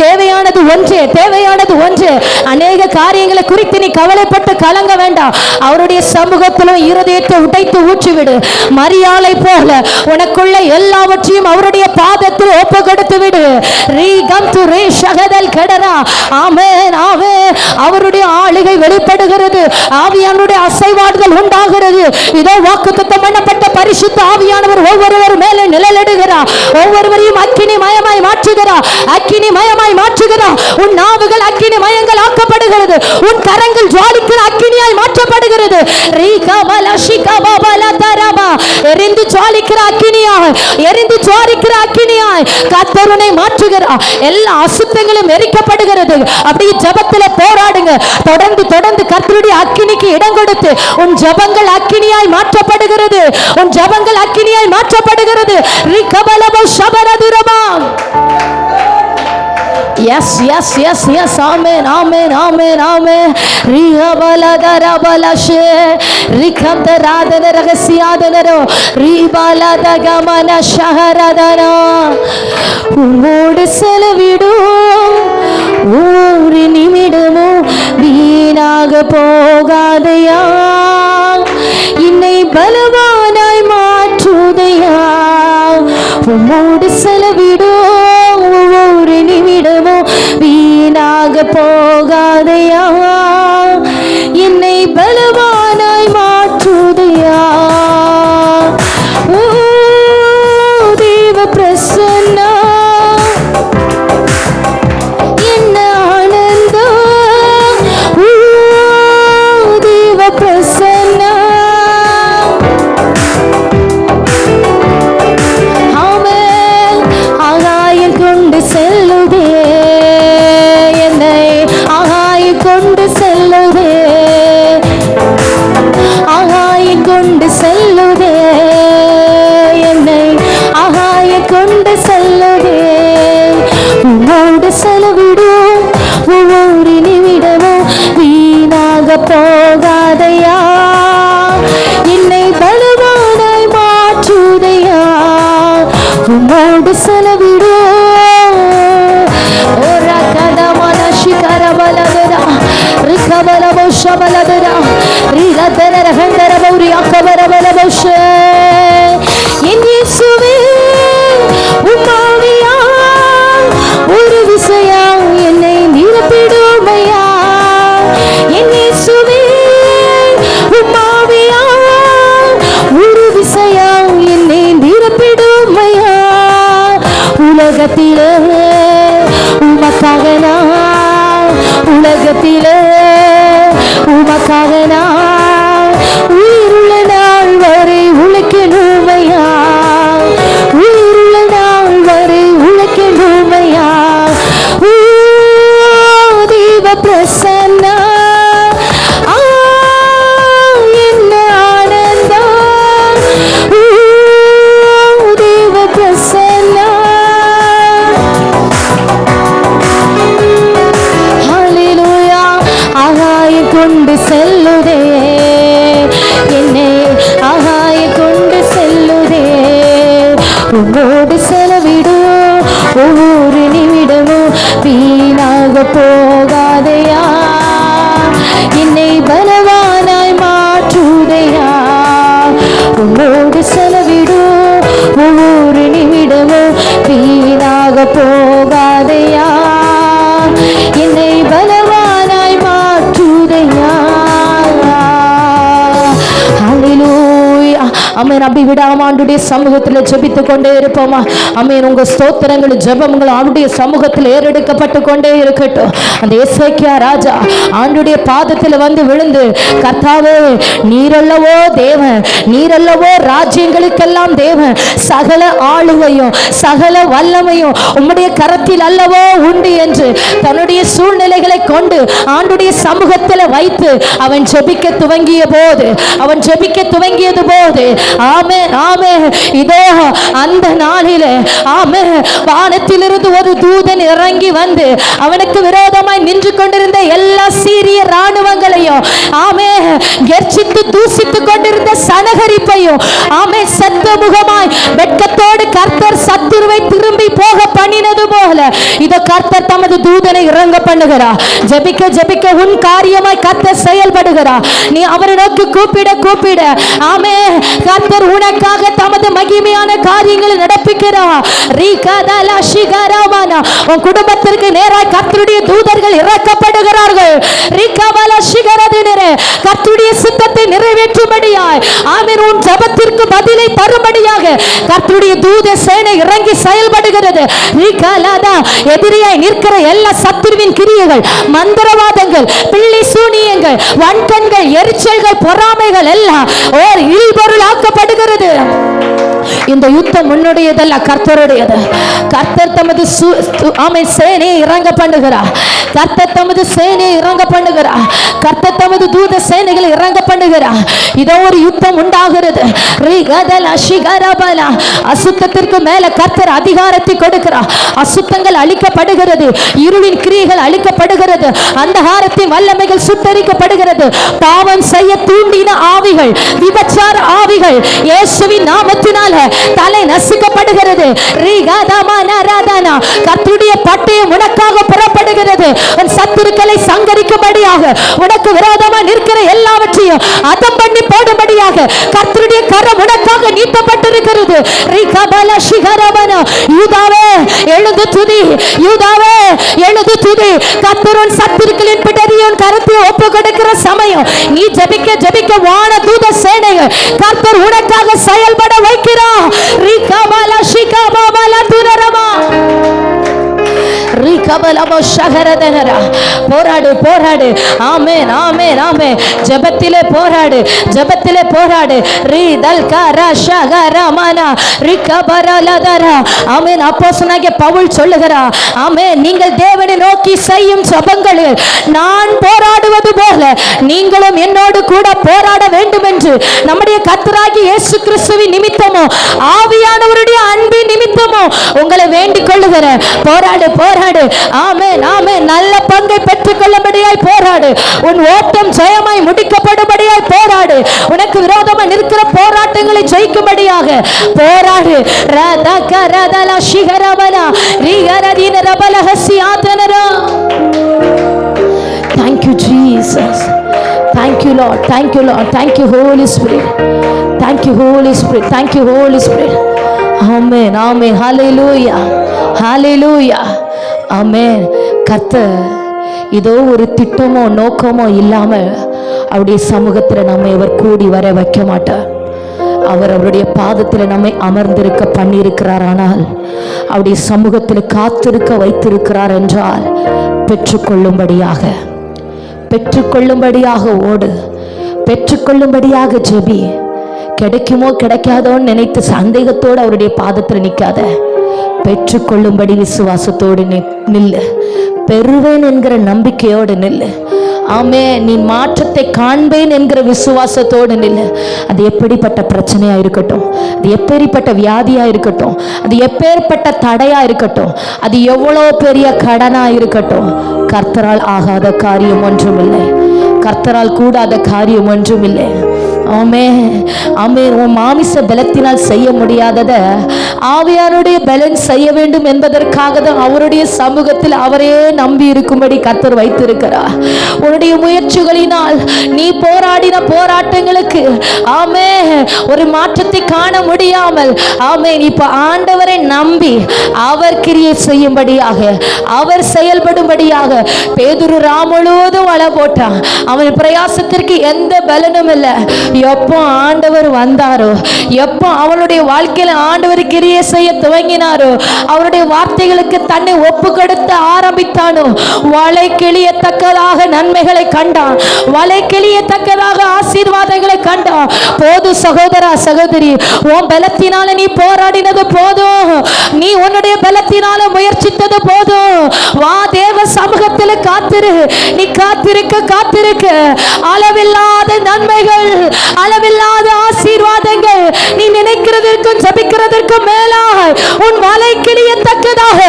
தேவையானது ஒன்று, தேவையானது ஒன்று. அநேக காரியங்களை குறித்து நீ கவலைப்பட்டு கலங்க வேண்டாம். அவருடைய சமூகத்திலும் இருதயத்தை உடைத்து ஊற்றிவிடு. மரியாளை போல உனக்குள்ள எல்லாவற்றையும் அவருடைய பாதத்தில் ஒப்பு கொடுத்து விடு. ஆமென் ஆமென். அவருடைய ஆளுகை வெளிப்படுகிறது. ஆவியானுடைய அசைவாடுதல் உண்டாகிறது. இதோ வாக்குத்தத்தம் பண்ணப்பட்ட பரிசுத்த ஆவியானவர் ஒவ்வொருவர் மேலே நிழலிடுகிறார். ஒவ்வொருவரையும் அக்கினி மயமாய் மாற்றுகிறார். அக்கினி மயமாய் மாற்றுகிறார். உன் நாவுகள் அக்கினி மயங்கள் ஆக்கப்படுகிறது. உன் கரங்கள் ஜுவாலிக்கிற அக்கினியாய் மாற்றப்படுகிறது. எரிந்து ஜுவாலிக்கிற அக்கினியாய், எரிந்து ஜுவாலிக்கிற அக்கினியாய் கர்த்தர் உன்னை மாற்றுகிறார். எல்லா அசுத்தங்களும் எரிக்கப்படுகிறது. அப்படியே ஜெபத்திலே போராடுங்க. தொடர்ந்து தொடர்ந்து கர்த்தருடைய அக்கினிக்கு இடம் கொடுத்து உன் ஜெபங்கள் அக்கினியாய் மாற்றப்படுகிறது. உன் ஜெபங்கள் அக்கினியாய் மாற்றப்படுகிறது. ரிகபலபோ ஷபரதுரமா. Yes, yes, yes, yes. Amen, amen, amen, amen. Rihabaladarabalaše, Rikhamdaradanarakasyadanaro, Ribaladagamana shaharadana. உம்மோடு செலவிடும் ஒரு நிமிடமும் வீணாக போகாதையா, என்னை பலவானாய் மாற்றுதையா. உம்மோடு செலவிடும் ஒவ்வொரு நிமிடமும் வீணாக போகாதையா, என்னை பலவானாய் மாற்றுதையா. ஓ தேவ பிரசன்னா, என்ன ஆனந்தம். ஓ தேவ பிரசன்னா, செல்லுதே என்னை ஆகாய கொண்டு செல்லுதே, ஆகாய கொண்டு செல்லுதே என்னை ஆகாய கொண்டு செல்லுதே. உன்னோடு செலவிடும் ஒவ்வொரு நிமிடமும் வீணாக போகாதையா, என்னை பலவானாய் மாற்றுதையா. உன்னோடு செலவிடும் ஒரு விசையா என்னை நிரப்பிடுமையா. என் இயேசுவே உம்மாவியா ஒரு விசையா என்னை நிரப்பிடுமையா. உலகத்திலே உமக்காக நான், உலகத்திலே உமக்காக நான் உயிருள்ள நாள் வரை உழைக்கணுமையா. உயிருள்ள நாள் வரை உழைக்கணுமையா. தேவ உம்மோடு செலவிடும் ஒவ்வொரு நிமிடமும் வீணாக போகாதையா, என்னை பலவானாய் மாற்றுதையா. ஹல்லேலூயா. ஆமென். அப்படி விடாம ஆண்டுடைய சமூகத்தில் ஜெபித்து கொண்டே இருப்போமா? ஆமென். உங்க ஸ்தோத்திரங்கள் ஜெபங்கள் ஆண்டுடைய சமூகத்தில் ஏறெடுக்கப்பட்டு கொண்டே இருக்கட்டும். அந்த எசேக்கியா ராஜா ஆண்டுடைய பாதத்தில் வந்து விழுந்து, கர்த்தாவே நீரல்லவோ தேவன், நீரல்லவோ ராஜ்யங்களுக்கெல்லாம் தேவன், சகல ஆளுகையும் சகல வல்லமையும் உம்முடைய கரத்தில் அல்லவோ உண்டு என்று தன்னுடைய சூழ்நிலைகளை கொண்டு ஆண்டுடைய சமூகத்தில் வைத்து அவன் ஜெபிக்க துவங்கிய போது, அவன் ஜெபிக்க துவங்கியது போது, ஆமென் ஆமென், இதோ அந்த நாளிலே ஆமென் வானத்திலிருந்து ஒரு தூதன் இறங்கி வந்து அவனுக்கு விரோதமாய் நின்று கொண்டிருந்த எல்லா சீரிய ராணுவங்களையும் ஆமென் கர்ஜித்து தூசித்து கொண்டிருந்த சனகரிப்பையும் ஆமென் சத்தமுகமாய் வெட்கத்தோடு கர்த்தர் சத்துருவை திரும்பி போக பண்ணினது போல இதோ கர்த்தர் தமது தூதனை இறங்க பண்ணுகிறார். ஜெபிக்க ஜெபிக்க உன் காரியமாய் கர்த்தர் செயல்படுகிறார். நீ அவரை நோக்கி கூப்பிட கூப்பிட ஆமென் கர்த்தர் உனக்காக தமது மகிமையான காரியங்களை நடப்பிக்கிறார். ரீகதலா ஷிகரமானா உன் குடும்பத்திற்கு நேராக கர்த்தருடைய தூதர்கள் இறக்கப்படுகிறார்கள். ரீகபலா ஷிகரதினரே கர்த்தருடைய சித்தத்தை நிறைவேற்றும்படியாய் ஆமென் உன் ஜெபத்திற்கு பதிலை தரும்படியாக கர்த்தருடைய தூத சேனை இறங்கி செயல்படுகிறது. ரீகலதா எதிரியாய் நிற்கிற எல்லா சத்துருவின் கிரியைகள், மந்திரவாதங்கள், பிள்ளை சூனியங்கள், வன்கண்கள், எரிச்சல்கள், பொறாமைகள் எல்லாம் ஓர் இல்பொருள் ஆக்கப்படுகிறது. இந்த யுத்தம் உன்னுடையதல்ல, கர்த்தருடையது. கர்த்தர் தமது சேனையை இறங்க பண்ணுகிறார். கர்த்தர் தமது சேனையை இறங்க பண்ணுகிறார். கர்த்தர் தமது தூத சேனைகளை இறங்க பண்ணுகிறார். இதோ ஒரு யுத்தம் உண்டாகிறது. அசுத்தத்திற்கு மேல கர்த்தர் அதிகாரத்தை கொடுக்கிறார். அசுத்தங்கள் அழிக்கப்படுகிறது, இருளின் கிரியைகள் அழிக்கப்படுகிறது, அந்தகாரத்தின் வல்லமைகள் சுட்டரிக்கப்படுகிறது. பாவம் செய்ய தூண்டின ஆவிகள், விபச்சார ஆவிகள் இயேசுவின் நாமத்தினால தலை நசுக்கப்படுகிறது. கர்த்தருடைய பட்டயம் உனக்காக புறப்படுகிறது. உன் சத்துருக்களை சங்கரிக்கும்படியாக, உனக்கு விரோதமாக நிற்கிற எல்லாவற்றையும் அதம் பண்ணி போடும்படியாக கர்த்தருடைய கரம் உனக்காக நீட்டப்பட்டிருக்கிறது. யூதாவே எழுந்து துதி, யூதாவே எழுந்து துதி. கர்த்தரின் சத்துருக்களின் பிடரியின் கரத்தை ஒப்பு கொடுக்கிற சமயம் நீ ஜெபிக்க ஜெபிக்க வான தூத சேனைகள் கர்த்தர் உனக்காக செயல்பட வைக்கிறார். ரிகபல ஷிகபல துரரமா போராடு போராடு. ஆமென் ஆமென் ஆமென். ஜெபத்திலே போராடு, ஜெபத்திலே போராடு. ஆமென். அப்போஸ்தலனாகிய பவுல் சொல்லுகிறார், ஆமென், நீங்கள் தேவனை நோக்கி செய்யும் ஜெபங்களில் நான் போராடுவது போல நீங்களும் என்னோடு கூட போராட வேண்டும் என்று நம்முடைய கர்த்தராகிய இயேசு கிறிஸ்துவின் நிமித்தமோ ஆவியானவருடைய அன்பின் நிமித்தமோ உங்களை வேண்டிக் கொள்ளுகிறேன். போராடு போராடு. ஆமென் ஆமென். நல்ல பங்கை பெற்றுக் கொள்ளும்படியாய் போராடு. உன் ஓட்டம் ஜெயமாய் முடிக்கப்படும்படியாய் போராடு. உனக்கு விரோதமாக நிற்கிற போராட்டங்களை ஜெயிக்கும்படியாக போராடு. Thank you Jesus. Thank you Lord. Thank you Lord. Thank you Holy Spirit. Thank you Holy Spirit. Thank you Holy Spirit. Amen. Amen. Hallelujah. Hallelujah. ஆமென். கர்த்தர் இதோ ஒரு திட்டமோ நோக்கமோ இல்லாம அவருடைய சமூகத்தில் நம்மை அவர் கூடி வர வைக்க மாட்டார். அவர் அவருடைய பாதத்தில் நம்மை அமர்ந்திருக்க பண்ணியிருக்கிறார். ஆனால் அவருடைய சமூகத்தில் காத்திருக்க வைத்திருக்கிறார் என்றால் பெற்றுக்கொள்ளும்படியாக, பெற்றுக்கொள்ளும்படியாக ஓடு, பெற்றுக்கொள்ளும்படியாக ஜெபி. கிடைக்குமோ கிடைக்காதோன்னு நினைத்து சந்தேகத்தோடு அவருடைய பாதத்தில் நிற்காத. பெற்றுக்கொள்ளும்படி விசுவாசத்தோடு நில்லு. பெறுவேன் என்கிற நம்பிக்கையோடு நில்லு. ஆமே, நீ மாற்றத்தை காண்பேன் என்கிற விசுவாசத்தோடு நில்லு. அது எப்படிப்பட்ட பிரச்சனையா இருக்கட்டும், அது எப்பேற்பட்ட வியாதியா இருக்கட்டும், அது எப்பேற்பட்ட தடையா இருக்கட்டும், அது எவ்வளோ பெரிய கடனா இருக்கட்டும், கர்த்தரால் ஆகாத காரியம் ஒன்றும் இல்லை, கர்த்தரால் கூடாத காரியம் ஒன்றும் இல்லை. ஆமே ஆமே. உன் மாமிச பலத்தினால் செய்ய முடியாததை ஆவியானுடைய பலன் செய்ய வேண்டும் என்பதற்காக தான் அவருடைய சமூகத்தில் அவரே நம்பி இருக்கும்படி கர்த்தர் வைத்திருக்கிறார். உன்னுடைய முயற்சிகளினால் நீ போராடின போராட்டங்களுக்கு ஆமே ஒரு மாற்றத்தை காண முடியாமல் ஆமே இப்ப ஆண்டவரை நம்பி அவர் கிரியை செய்யும்படியாக அவர் செயல்படும்படியாக பேதுரு முழுவதும் வலை போட்டான். அவன் பிரயாசத்திற்கு எந்த பலனும் இல்லை. எப்போ ஆண்டவர் வந்தாரோ, எப்போ அவனுடைய வாழ்க்கையில ஆண்டவர் கிரியை செய்ய துவங்கினாரோ, அவருடைய வார்த்தைகளுக்கு தன்னை ஒப்பு கொடுத்த ஆரம்பித்தானோ, வலை கிளியத்தக்கதாக நன்மைகளை கண்டான், வலை கிளியத்தக்கதாக ஆசீர்வாதங்களை கண்டான். போதும் சகோதரா சகோதரி, உன் பலத்தினால நீ போராடினது போதும், நீ உன்னுடைய பலத்தினால முயற்சித்தது போதும். வா தேவ சமூகத்தில் காத்திரு. நீ காத்திருக்க அளவில்லாத நன்மைகள், அளவில்லாத ஆசீர்வாதங்கள் நீ நினைக்கிறதற்கும் ஜபிக்கிறதற்கும் மேலாக உன் வலை கிளியத்தக்கதாக,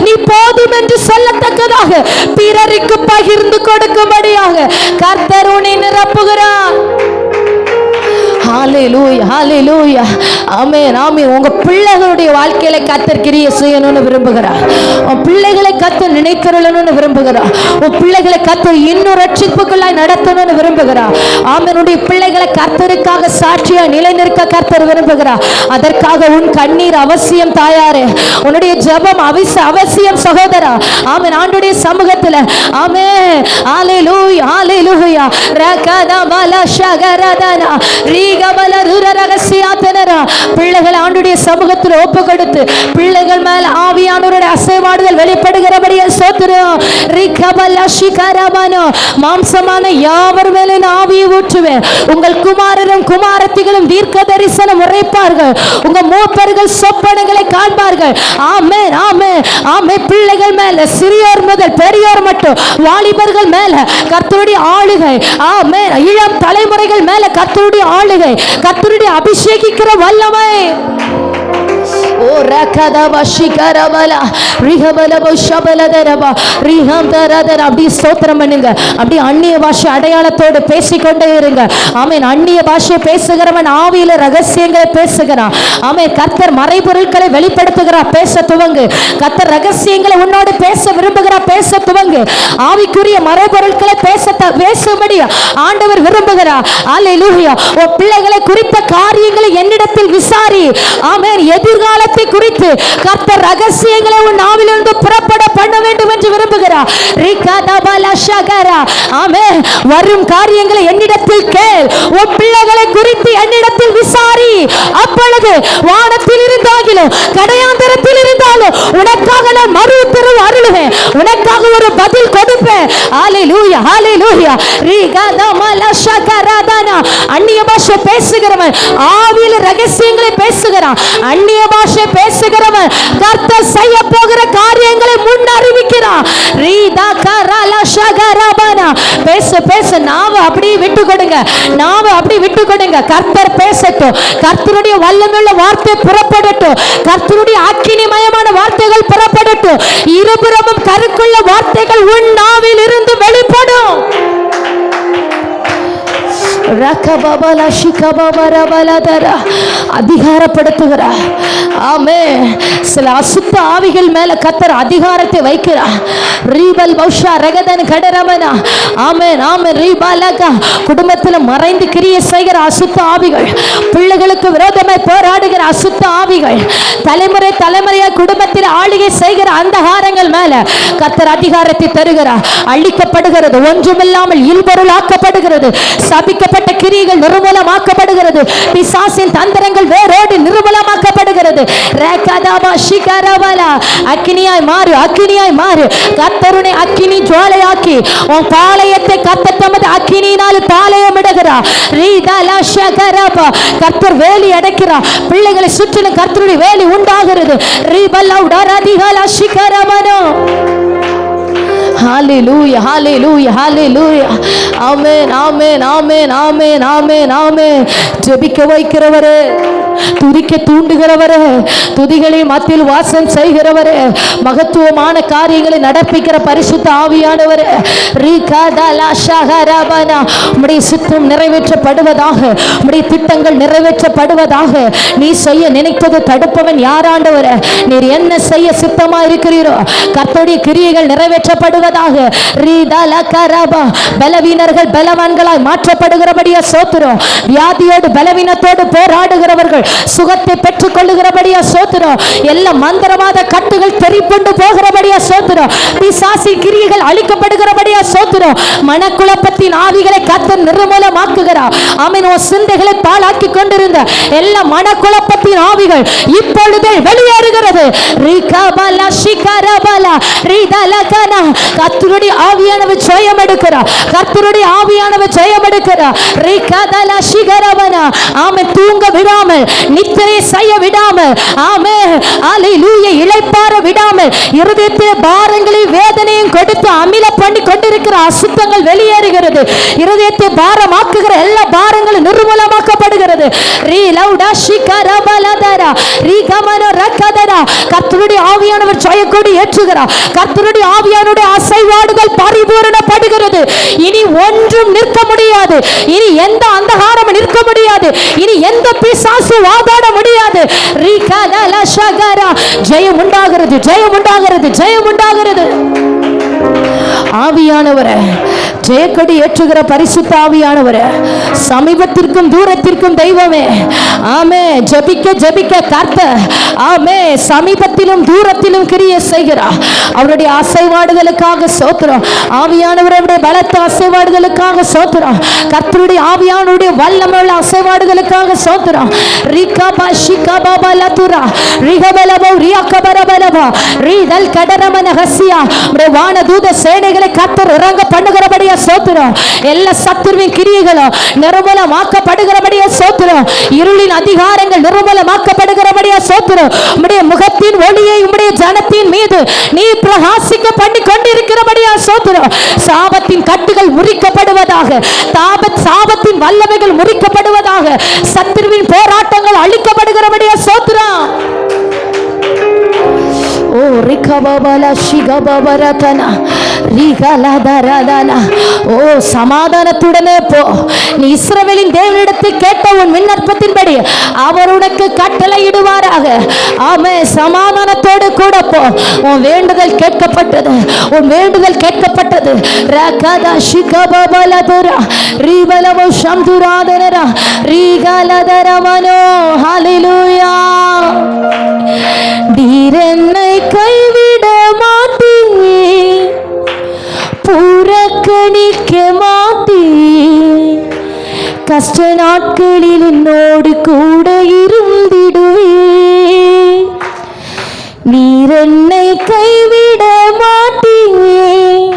நீ போதும் என்று சொல்லத்தக்கதாக, பிறருக்கு பகிர்ந்து கொடுக்கும்படியாக கர்த்தர் உன்னை நிரப்புகிறார். ஹல்லேலூயா ஹல்லேலூயா. ஆமென் ஆமென். உங்க பிள்ளைகளுடைய வாழ்க்கையில கர்த்தர் கிரியை செய்யணும்னு விரும்புகிறார். உன் பிள்ளைகளை கர்த்தர் நினைக்கிறணும்னு விரும்புகிறார். உன் பிள்ளைகளை கர்த்தர் இன்னும் ரட்சிப்புக்குள்ளாய் நடத்தணும்னு விரும்புகிறார். ஆமென். உன்னுடைய பிள்ளைகளை கர்த்தருக்காக சாட்சியா நிலைநிற்க கர்த்தர் விரும்புகிறார். அதற்காக உன் கண்ணீர் அவசியம் தாயாரே, உன்னுடைய ஜெபம் அவசியம் சகோதரா. ஆமென். ஆண்டவருடைய சமூகத்துல ஆமென். ஹல்லேலூயா ஹல்லேலூயா. ரகதமல ஷகரதனா பிள்ளைகள் ஆண்டுடைய சமூகத்தில் ஒப்பு கொடுத்து பிள்ளைகள் மேல் ஆவியானவருடைய அசைவாடுதல் வெளிப்படுகிறபடியே சோத்திரம். மாம்சமான யாவர் மேலே ஆவியை ஊற்றுவேன். உங்கள் குமாரரும் குமாரத்திகளும் தீர்க்க தரிசனம் உரைப்பார்கள். உங்க மூப்பர்கள் சொப்பனங்களை காண்பார்கள். ஆமென் ஆமென் ஆமென். பிள்ளைகள் மேல சிறியோர் முதல் பெரியோர் மட்டும் வாலிபர்கள் மேல கர்த்தருடைய ஆளுகை. ஆமென். இளம் தலைமுறைகள் மேல கர்த்தருடைய ஆளுகை, கர்த்தருடைய அபிஷேகிக்கிற வல்லமை. ஓ ரகதப ஷிகரபல ரிஹபலப ஷபலதரப ரிஹம் தரதர. அப்படி ஸ்தோத்திரம் பண்ணுங்க. அப்படி அந்நிய பாஷை அடையாளத்தோடு பேசிக்கொண்டே இருங்க. ஆமென். அந்நிய பாஷை பேசுகிறவன் ஆவியில ரகசியங்களை பேசுகிறான். ஆமென். கர்த்தர் மறைபொருட்களை வெளிப்படுத்துகிறார். பேச துவங்கு. கர்த்தர் ரகசியங்களை உன்னோடு பேச விரும்புகிறார். பேச துவங்கு. ஆவிக்குரிய மறைபொருட்களை பேசும்படி ஆண்டவர் விரும்புகிறார். ஹல்லேலூயா. உன் பிள்ளைகளை குறித்த காரியங்களை என்னிடத்தில் விசாரி. ஆமென். எதிர்கால குறித்து கர்த்தர் ரகசியங்களை உன் நாவிலிருந்து புறப்பட பண்ண வேண்டும் என்று விரும்புகிறார். ஆமென். வரும் காரியங்களை என்னிடத்தில் கேள். உன் பிள்ளைகளை குறித்து என்னிடத்தில் விசாரி. அப்பொழுது வானத்தில் இருந்தாலும் கடையாந்தரத்தில் இருந்தாலும் உனக்காக நான் மறு உத்தரவு அருளுவேன். உனக்காக ஒரு பதில் கொடுப்பேன். ஹல்லேலூயா ஹல்லேலூயா. அந்நிய பாஷை பேசுகிறவன் ஆவியில் ரகசியங்களை பேசுகிறான். அந்நிய பாஷை பேசுகிறவன் கர்த்தர் செய்ய போகிற காரியங்களை முன் அறிவிக்கிறான். பேச பேச நாவ அப்படி விட்டு கொடுங்க. நாவ அப்படி விட்டு கொடுங்க. கர்த்தர் பேசட்டும். கர்த்தருடைய வல்லமையுள்ள வார்த்தை புறப்படட்டும். கர்த்தருடைய அக்கினிமயமான வார்த்தைகள் புறப்படட்டும். இருபுறமும் கருக்குள்ள வார்த்தைகள் உன் நாவில் இருந்து வெளிப்படும். அதிகாரப்படுத்துகிறார். ஆமென். சில அசுத்த ஆவிகள் மேல கர்த்தர் அதிகாரத்தை வைக்கிறார். ரீபல் பௌஷா ரகதன் கடரமனா. ஆமென் ஆமென். ரீபாலகா. குடும்பத்தில் மறைந்து கிரியை செய்கிற அசுத்த ஆவிகள், பிள்ளைகளுக்கு விரோதமாய் போராடுகிற அசுத்த ஆவிகள், தலைமுறை தலைமுறையா குடும்பத்தில் ஆளுகை செய்கிற அந்தகாரங்கள் மேல கர்த்தர் அதிகாரத்தை தருகிறார். அழிக்கப்படுகிறது. ஒன்றுமில்லாமல் இல்பொருள் ஆக்கப்படுகிறது. சபிக்கப்பட்ட கிரியைகள் நிர்மூலமாக்கப்படுகிறது. பிசாசின் தந்திரங்கள் வேரோடு நிர்மூலமாக்கப்படுகிறது. அக்கினியாய் மாறு, அக்கினியாய் மாறு. கர்த்தருனை அக்கினி ஜுவாலையாக்கி உன் பாளையத்தை கர்த்தர் தமது அக்கினியினால் பாளையம் இடுகிறார். கர்த்தர் வேலி அடைக்கிறார். பிள்ளைகளை சுற்றிலும் கர்த்தருடைய வேலி உண்டாகிறது. ஹalleluya ஹalleluya ஹalleluya ஆமென் ஆமென் ஆமென் ஆமென் ஆமென் ஆமென். ஜெபிக்க வைக்கிறவரே, துதிக்க தூண்டுகிறவரே, துதிகளை மத்தியில் வாசம் செய்கிறவரே, மகத்துவமான காரியங்களை நடப்பிக்கிற பரிசுத்த ஆவியானவரே, உம்முடைய சித்தம் நிறைவேற்றப்படுவதாக, உம்முடைய திட்டங்கள் நிறைவேற்றப்படுவதாக. நீ செய்ய நினைத்தது தடுப்பவன் யாராண்டவரே? நீர் என்ன செய்ய சித்தமா இருக்கிறீரோ கர்த்தருடைய கிரியைகள் நிறைவேற்றப்படுவதாக. பலவீனர்கள் பலவான்களாய் மாற்றப்படுகிறபடியா சோத்திரம். வியாதியோடு பலவீனத்தோடு போராடுகிறவர்கள் சுகத்தை பெற்றுக் கொள்ளுகிறபடியா சோத்திரம். எல்லா மந்திரவாத கட்டுகள் தெரிப்புண்டு போகிறபடியா சோத்திரம். பிசாசி கிரியைகள் அழிக்கப்படுகிறபடியா சோத்திரம். மனக்குழப்பத்தின் ஆவிகளை கர்த்தர் நிர்மூலமாக்குகிறார். ஆமென். சிந்தைகளை பாழாக்கி கொண்டிருந்த எல்லா மனக்குழப்பத்தின் ஆவிகள் இப்பொழுதே வெளியேறுகிறது. கர்த்தருடைய ஆவியானவர் ஜெயம் எடுக்கிறார். கர்த்தருடைய ஆவியானவர் ஜெயம் எடுக்கிறார். ஆமென். தூங்க விடாமல், நித்திரை செய்ய விடாமல், ஆமென் அல்லேலூயா, இளைப்பாற விடாமல், இருதயத்தில் பாரங்களையும் வேதனையும் கொடுத்து அமில பண்ணி கொண்டிருக்கிற அசுத்தங்கள் வெளியேறுகிறது. இருதயத்தை பாரமாக்குகிற எல்லா பாரங்களும் நிர்மூலமாக்கப்படுகிறது. கர்த்தருடைய ஆவியானவர் ஜெயக்கொடி ஏற்றுகிறார். கர்த்தருடைய ஆவியானுடைய அசைவாடுகள் பரிபூரணப்படுகிறது. இனி ஒன்றும் நிற்க முடியாது. இனி எந்த அந்தகாரம் நிற்க முடியாது. இனி எந்த பிசாசு வாதாட முடியாது. ஜெயம் உண்டாகிறது, ஜெயம் உண்டாகிறது, ஜெயம் உண்டாகிறது. ஆவியானவரே, ஜெயக்கொடி ஏற்றுகிற பரிசுத்த ஆவியானவரே, சமீபத்திற்கும் தூரத்திற்கும் தெய்வமே, ஆமே, ஜெபிக்க ஜெபிக்க கர்த்தர், ஆமே, சமீபத்திலும் தூரத்திலும் கிரியை செய்கிறார். அவருடைய அசைவாடுகளுக்காக ஸ்தோத்திரம். ஆவியானவருடைய பலத்த அசைவாடுகளுக்காக ஸ்தோத்திரம். கர்த்தருடைய ஆவியானவருடைய வல்லமையுள்ள அசைவாடுகளுக்காக ஸ்தோத்திரம். ரிகபா ஷிகபா லதுரா ரிகபலபோ ரியாகபரபலபா ரிதல் கடரமன ஹசியா. வானதூத சேனைகளை கர்த்தர் இறங்க பண்ணுகிறபடியா ஸ்தோத்திரம். எல்லா சத்துருவின் கிரியைகளும் நிர்மூலமாக்கப்படுகிறபடியா ஸ்தோத்திரம். இருளின் அதிகாரங்கள் நிர்மூலமாக்கப்படுகிறபடியா ஸ்தோத்திரம். உம்முடைய முகத்தின் ஒளியை உம்முடைய ஜனத்தின் மீது நீ பிரகாசிக்க பண்ணி கொண்டிருக்கிறபடியா ஸ்தோத்திரம். சாபத்தின் கட்டுகள் முறிக்கப்படுவதாக, சாபத்தின் வல்லமைகள் முறிக்கப்படுவதாக, சத்துருவின் போராட்டங்கள் அழிக்கப்படுகிறபடியா ஸ்தோத்திரம். ஓ ரிகபபல ஷிகபபரதன ரிகலதரதன. ஓ சமாதானத்துடனே போ. நீ இஸ்ரவேலின் தேவனிடத்தில் கேட்ட உன் விண்ணப்பத்தின்படி அவர் உனக்கு கட்டளையிடுவாராக. ஆமென். சமாதானத்தோடு கூட போ. உன் வேண்டுதல் கேட்கப்பட்டது, உன் வேண்டுதல் கேட்கப்பட்டது. ரகத ஷிகபபலதுர ரிபலவ ஷம்துராதனர ரிகலதரமனோ. ஹல்லேலூயா. நீரென்னை கைவிட மாட்டீர், புறக்கணிக்க மாட்டீர். கஷ்ட நாட்களில் என்னோடு கூட இருந்திடுவீர். நீரென்னை கைவிட மாட்டீர்,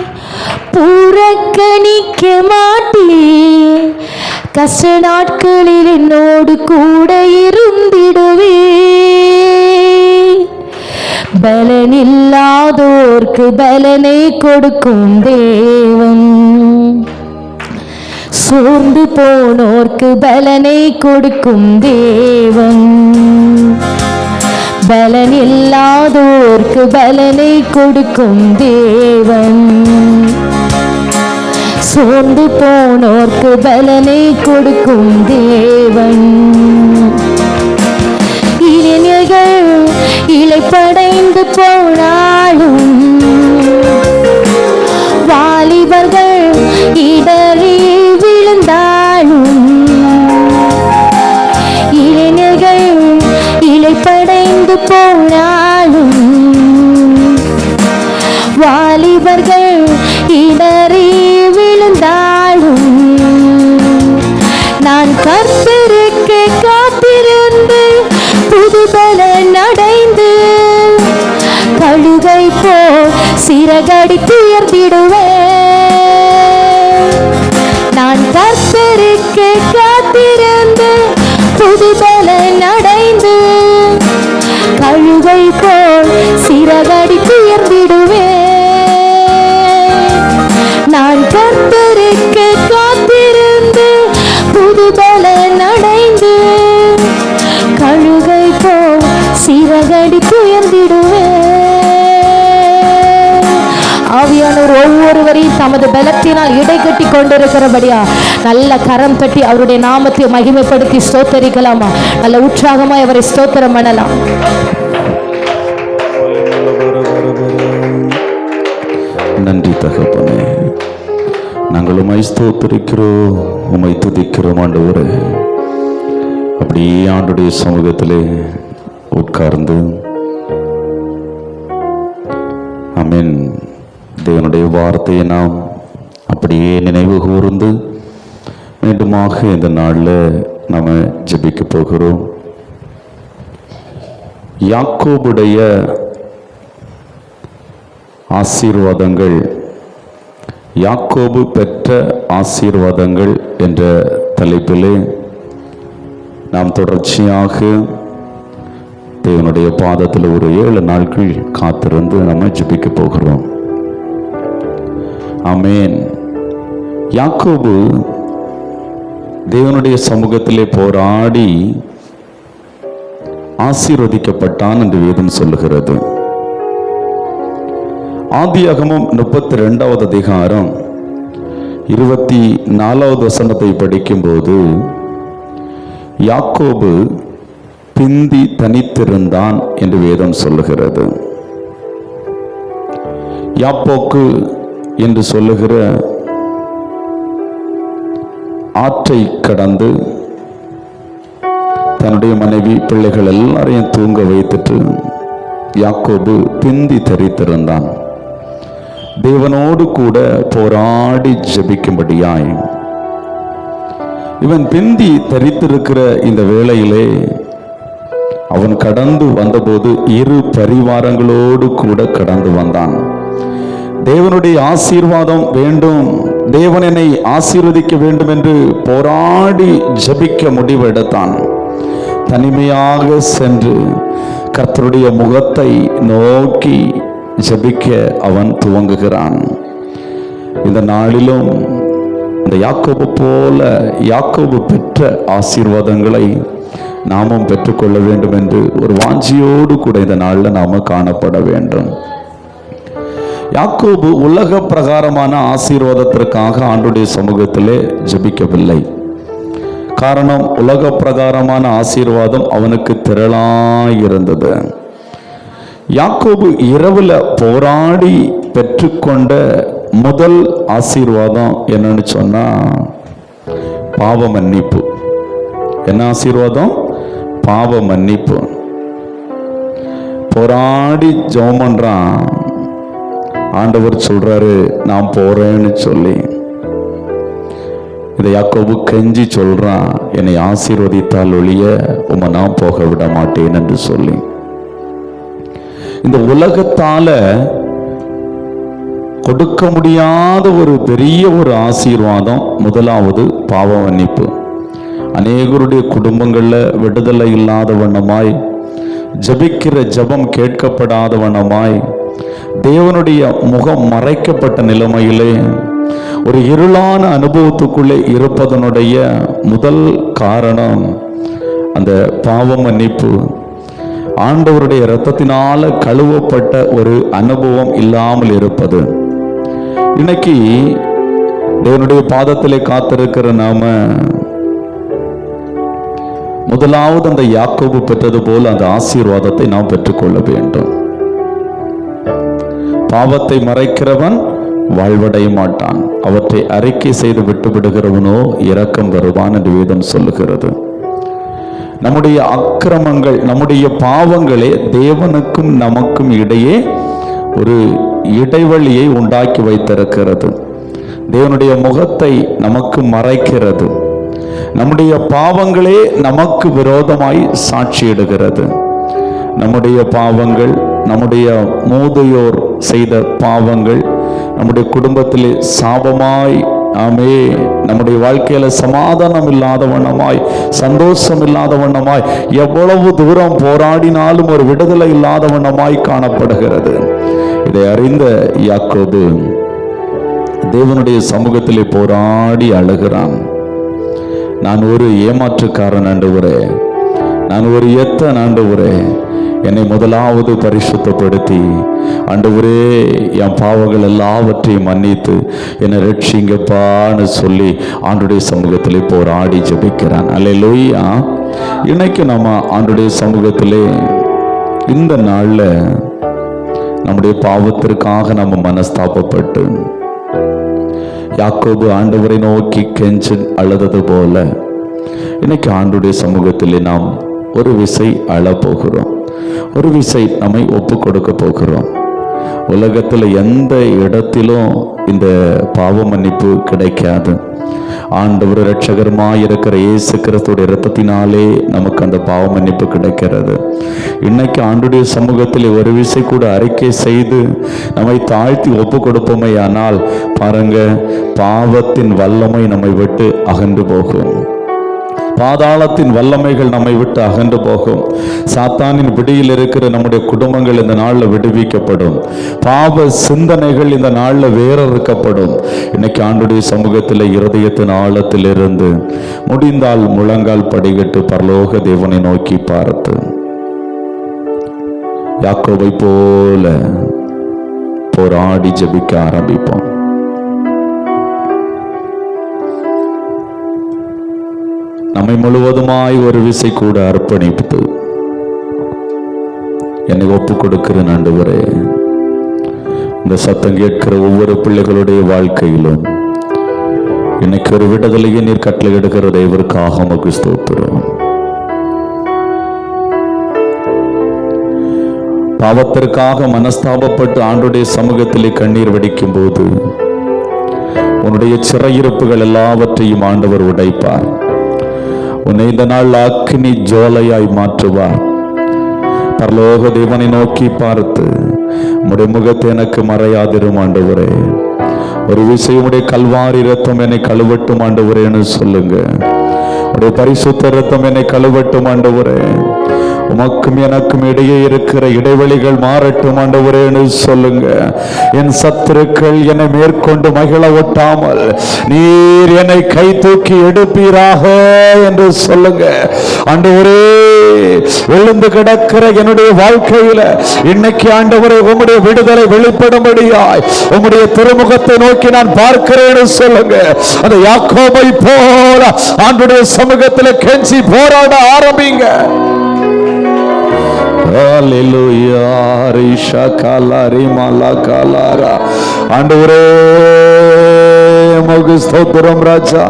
புறக்கணிக்க மாட்டீர். கஷ்ட நாட்களில் என்னோடு கூட இருந்திடுவீர். பலனில்லாதோர்க்கு பலனை கொடுக்கும் தேவன், சோர்ந்து போனோர்க்கு பலனை கொடுக்கும் தேவன். பலனில்லாதோர்க்கு பலனை கொடுக்கும் தேவன், சோர்ந்து போனோர்க்கு பலனை கொடுக்கும் தேவன். இளைஞர்கள் இளைப்படைந்து போனாலும், வாலிபர்கள் இடறி விழுந்தாலும், இளைஞர்கள் இளைப்படைந்து போனாலும், வாலிபர்கள் இடறி விழுந்தாலும், நான் கர்த்தருக்கு காத்திருந்து புது பலன் அடைந்து கழுகை போல் சிறகடித்து உயர்ந்திடுவேன். நான் கர்த்தருக்கு காத்திருந்து புது பலன் அடைந்து கழுகை போல் சிறகடித்து உயர்ந்திடுவேன். நடித்து உயர்ந்திடுவேன். ஆவியானவர் ஒவ்வொருவரையும் தமது பலத்தினால் இடை கட்டி கொண்டிருக்கிறபடியா நல்ல கரம் தட்டி அவருடைய நாமத்தை மகிமைப்படுத்தி ஸ்தோத்தரிக்கலாமா? நல்ல உற்சாகமாய் அவரை ஸ்தோத்திரம் பண்ணலாம். நன்றி தகப்பனே, நாங்கள் உம்மை ஸ்தோத்திரிக்கிறோம், உம்மை துதிக்கிறோம் ஆண்டவரே. அப்படியே ஆண்டுடைய சமூகத்திலே உட்கார்ந்து ஆமென் தேவனுடைய வார்த்தையை நாம் அப்படியே நினைவு கூர்ந்து மீண்டுமாக இந்த நாளில் நாம் ஜெபிக்க போகிறோம். யாக்கோபுடைய ஆசீர்வாதங்கள், யாக்கோபு பெற்ற ஆசீர்வாதங்கள் என்ற தலைப்பிலே நாம் தொடர்ச்சியாக தேவனுடைய பாதத்தில் ஒரு 7 நாட்கள் காத்திருந்து நம்ம ஜெபிக்க போகிறோம். ஆமென். யாக்கோபு தேவனுடைய சமூகத்திலே போராடி ஆசீர்வதிக்கப்பட்டான் என்று வேதம் சொல்லுகிறது. ஆதியாகமம் 32வது அதிகாரம் 24வது வசனத்தை படிக்கும்போது யாக்கோபு பிந்தி தனித்திருந்தான் என்று வேதம் சொல்லுகிறது. யாப்போக்கு என்று சொல்லுகிற ஆற்றை கடந்து தன்னுடைய மனைவி பிள்ளைகள் எல்லாரையும் தூங்க வைத்துட்டு யாக்கோபு பிந்தி தரித்திருந்தான். தேவனோடு கூட போராடி ஜெபிக்கும்படியாய் இவன் பிந்தி தரித்திருக்கிற இந்த வேளையிலே அவன் கடந்து வந்தபோது 2 பரிவாரங்களோடு கூட கடந்து வந்தான். தேவனுடைய ஆசீர்வாதம் வேண்டும், தேவன் என்னை ஆசீர்வதிக்க வேண்டும் என்று போராடி ஜெபிக்க முடிவெடுத்தான். தனிமையாக சென்று கர்த்தருடைய முகத்தை நோக்கி ஜெபிக்க அவன் துவங்குகிறான். இந்த நாளிலும் இந்த யாக்கோபு போல யாக்கோபு பெற்ற ஆசீர்வாதங்களை நாமும் பெற்றுக்கொள்ள வேண்டும் என்று ஒரு வாஞ்சியோடு கூட இந்த நாளில் நாம காணப்பட வேண்டும். யாக்கோபு உலக பிரகாரமான ஆசீர்வாதத்திற்காக ஆண்டுடைய சமூகத்திலே ஜெபிக்கவில்லை. காரணம், உலக பிரகாரமான ஆசீர்வாதம் அவனுக்கு திரளாயிருந்தது. யாக்கோபு இரவுல போராடி பெற்றுக்கொண்ட முதல் ஆசீர்வாதம் என்னன்னு சொன்னா பாவ மன்னிப்பு. என்ன ஆசீர்வாதம்? பாவ மன்னிப்பு. போராடி ஜெபம் பண்றான். ஆண்டவர் சொல்றாரு, நான் போறேன்னு சொல்லி. இதை யாக்கோபு கெஞ்சி சொல்றான், என்னை ஆசீர்வதித்தால் ஒழிய உம்மை நான் போக விட மாட்டேன் என்று சொல்லி. இந்த உலகத்தால கொடுக்க முடியாத ஒரு பெரிய ஒரு ஆசீர்வாதம் முதலாவது பாவ மன்னிப்பு. அநேகருடைய குடும்பங்கள்ல விடுதலை இல்லாத வண்ணமாய், ஜபிக்கிற ஜபம் கேட்கப்படாத வண்ணமாய், தேவனுடைய முகம் மறைக்கப்பட்ட நிலைமையிலே ஒரு இருளான அனுபவத்துக்குள்ளே இருப்பதனுடைய முதல் காரணம் அந்த பாவ மன்னிப்பு. ஆண்டவருடைய இரத்தத்தினால கழுவப்பட்ட ஒரு அனுபவம் இல்லாமல் இருப்பது. இன்னைக்கு தேவனுடைய பாதத்திலே காத்திருக்கிற நாம முதலாவது அந்த யாக்கோபு பெற்றது போல அந்த ஆசீர்வாதத்தை நாம் பெற்றுக்கொள்ள வேண்டும். பாவத்தை மறைக்கிறவன் வாழ்வடைய மாட்டான், அவற்றை அறிக்கை செய்து விட்டு விடுகிறவனோ இரக்கம் வருவான் என்று வேதம் சொல்லுகிறது. நம்முடைய அக்கிரமங்கள், நம்முடைய பாவங்களே தேவனுக்கும் நமக்கும் இடையே ஒரு இடைவெளியை உண்டாக்கி வைத்திருக்கிறது. தேவனுடைய முகத்தை நமக்கு மறைக்கிறது. நம்முடைய பாவங்களே நமக்கு விரோதமாய் சாட்சியிடுகிறது. நம்முடைய பாவங்கள், நம்முடைய மூதையோர் செய்த பாவங்கள் நம்முடைய குடும்பத்திலே சாபமாய், ஆமே, நம்முடைய வாழ்க்கையில சமாதானம் இல்லாத வண்ணமாய், சந்தோஷம் இல்லாத வண்ணமாய், எவ்வளவு தூரம் போராடினாலும் ஒரு விடுதலை இல்லாத வண்ணமாய் காணப்படுகிறது. இதை அறிந்த யாக்கோபு தேவனுடைய சமூகத்திலே போராடி அழுகிறான். நான் ஒரு ஏமாற்றுக்காரன் ஆண்டவரே, நான் ஒரு எத்தன் ஆண்டவரே, என்னை முதலாவது பரிசுத்தப்படுத்தி ஆண்டவரே என் பாவங்கள் எல்லாவற்றையும் மன்னித்து என்னை ரட்சிங்கப்பான்னு சொல்லி ஆண்டுடைய சமூகத்திலே போராடி ஜெபிக்கிறான். அல்லேலூயா. இன்னைக்கு நம்ம ஆண்டுடைய சமூகத்திலே இந்த நாள்ல நம்முடைய பாவத்திற்காக நம்ம மனஸ்தாபப்பட்டு யாக்கோபு ஆண்டவரை நோக்கி கெஞ்சு அழுதது போல இன்னைக்கு ஆண்டுடைய சமூகத்திலே நாம் ஒரு விசை அழப்போகிறோம். ஒரு விசை நம்மை ஒப்பு கொடுக்க போகிறோம். உலகத்தில் எந்த இடத்திலும் இந்த பாவ மன்னிப்பு கிடைக்காது. ஆண்டவர் இரட்சகருமாய் இருக்கிற இயேசு கிறிஸ்துடைய இரத்தத்தினாலே நமக்கு அந்த பாவ மன்னிப்பு கிடைக்கிறது. இன்னைக்கு ஆண்டுடைய சமூகத்தில் ஒரு விசை கூட அறிக்கை செய்து நம்மை தாழ்த்தி ஒப்பு கொடுப்போமே ஆனால் பாருங்க, பாவத்தின் வல்லமை நம்மை விட்டு அகன்று போகும். பாதாளத்தின் வல்லமைகள் நம்மை விட்டு அகன்று போகும். சாத்தானின் பிடியில் இருக்கிற நம்முடைய குடும்பங்கள் இந்த நாளில் விடுவிக்கப்படும். பாவ சிந்தனைகள் இந்த நாளில் வேறறுக்கப்படும். இன்னைக்கு ஆண்டுடைய சமூகத்தில் இருதயத்தின் ஆழத்திலிருந்து முடிந்தால் முழங்கால் படிகட்டு பரலோக தேவனை நோக்கி பார்த்து யாக்கோபை போல போராடி ஜெபிக்க ஆரம்பிப்போம். நம்மை முழுவதுமாய் ஒரு விசை கூட அர்ப்பணித்து என்னை ஒப்பு கொடுக்கிற ஆண்டவரே, இந்த சத்தம் கேட்கிற ஒவ்வொரு பிள்ளைகளுடைய வாழ்க்கையிலும் இன்னைக்கு ஒரு விடுதலையை நீர் கட்டளை எடுக்கிற தேவருக்காக உமக்கு ஸ்தோத்திரம். பாவத்திற்காக மனஸ்தாபப்பட்டு ஆண்டுடைய சமூகத்திலே கண்ணீர் வடிக்கும் போது உன்னுடைய சிறையிருப்புகள் எல்லாவற்றையும் ஆண்டவர் உடைப்பார். உன்னை இந்த நாள் அக்கினி ஜோலையாய் மாற்றுவார். பரலோக தேவனை நோக்கி பார்த்து உம்முடைய முகத்தை எனக்கு மறையாதிரும் ஆண்டவரே, ஒரு விஷயம் உடைய கல்வாரி ரத்தம் என்னை கழுவட்டும் ஆண்டவரேன்னு சொல்லுங்க. உடைய பரிசுத்த ரத்தம் என்னை கழுவட்டும் ஆண்டவரே, உமக்கும் எனக்கும் இடையே இருக்கிற இடைவெளிகள் மாறட்டும் ஆண்டவரேன்னு சொல்லுங்க. என் சத்துருக்கள் என்னை மேற்கொண்டு மகிழ ஒட்டாமல் நீர் என்னை கை தூக்கி எடுப்பீராக என்று சொல்லுங்க. ஆண்டவரே, விழுந்து கிடக்கிற என்னுடைய வாழ்க்கையில இன்னைக்கு ஆண்டவரே உம்முடைய விடுதலை வெளிப்படும்படியாய் உம்முடைய திருமுகத்தை நோக்கி நான் பார்க்கிறேன்னு சொல்லுங்க. அந்த யாக்கோபை போல ஆண்டுடைய சமூகத்தில் கெஞ்சி போராட ஆரம்பிங்க. ஹalleluya ரிஷா காலாரி மாலா காலாரா. ஆண்டவரே உமக்கு ஸ்தோத்திரம் ராஜா.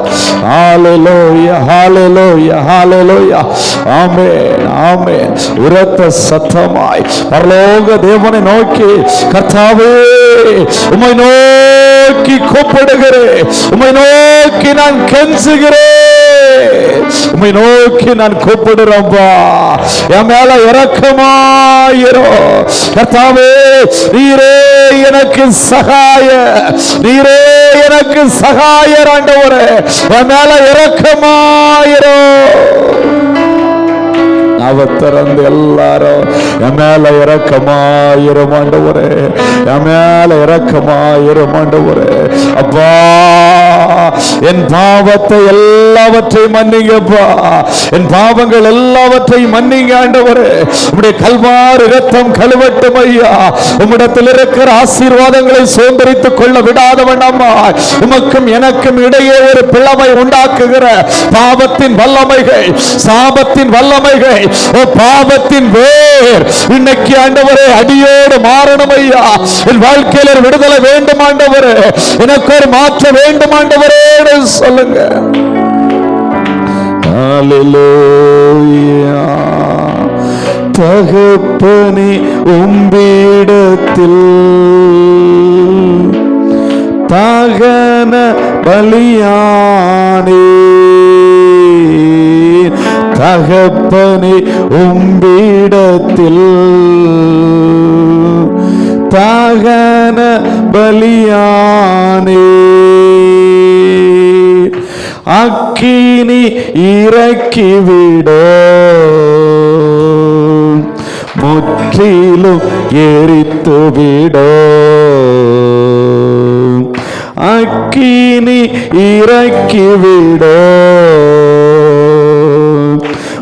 ஹalleluya ஹalleluya ஹalleluya. ஆமென் ஆமென். உரத்த சத்தமாய் பரலோக தேவனை நோக்கி கர்த்தாவே உம்மை நோக்கி கூப்பிடுகிறேன், உம்மை நோக்கி நான் கெஞ்சுகிறேன், உம்மை நோக்கி நான் கூப்பிடுறேன்பா. என் மேல இரக்கமாயிரோ கர்த்தாவே. நீரே எனக்கு சகாய, நீரே எனக்கு சகாயர் ஆண்டவரே. என் மேல இரக்கமாயிரோ. அவத்திறந்து எல்லாரும் என் மேல இரக்கமாயிரும் ஆண்டவரே, என் மேல இரக்கமாயிரும் ஆண்டவரே. அப்பா, என் பாவத்தை எல்லாவற்றையும் மன்னிங்கப்பா, என் பாவங்கள் எல்லாவற்றையும் மன்னிங்க ஆண்டவரே. உம்முடைய கல்வாரி இரத்தம் கழுவட்டும் ஐயா. உம்மிடத்தில் இருக்கிற ஆசீர்வாதங்களை சுதந்திரித்துக் கொள்ள விடாதவன் அம்மா. உமக்கும் எனக்கும் இடையே ஒரு பிளவை உண்டாக்குகிற பாவத்தின் வல்லமைகள், சாபத்தின் வல்லமைகள், பாவத்தின் வேர் இன்னைக்கு ஆண்டவரே அடியோடு மாறணும் ஐயா. என் வாழ்க்கையில விடுதலை வேண்டும் ஆண்டவரே, எனக்கு ஒரு மாற்றம் வேண்டும் ஆண்டவரே சொல்லுங்க. ஹalleluya. தகப்பனே உம்மிடத்தில் தகன பலியானே, தகப்பனே உம்மிடத்தில் தகன பலியானே. அக்கினி இறக்கிவிடோ, முற்றிலும் எரித்து விடோ. அக்கினி இறக்கிவிடோ,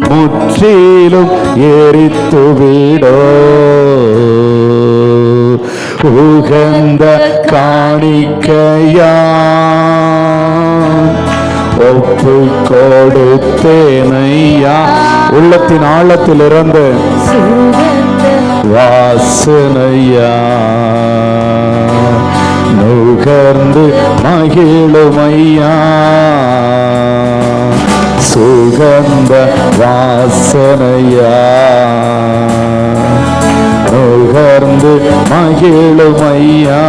முற்றிலும் எரித்து விடோ. உகந்த காணிக்கையா ஒப்பு கொடுத்தேனையா. உள்ளத்தின் ஆழத்தில் இருந்து வாசனையா நுகர்ந்து மகிழுமையா. சுகந்த வாசனையா நுகர்ந்து மகிழுமையா.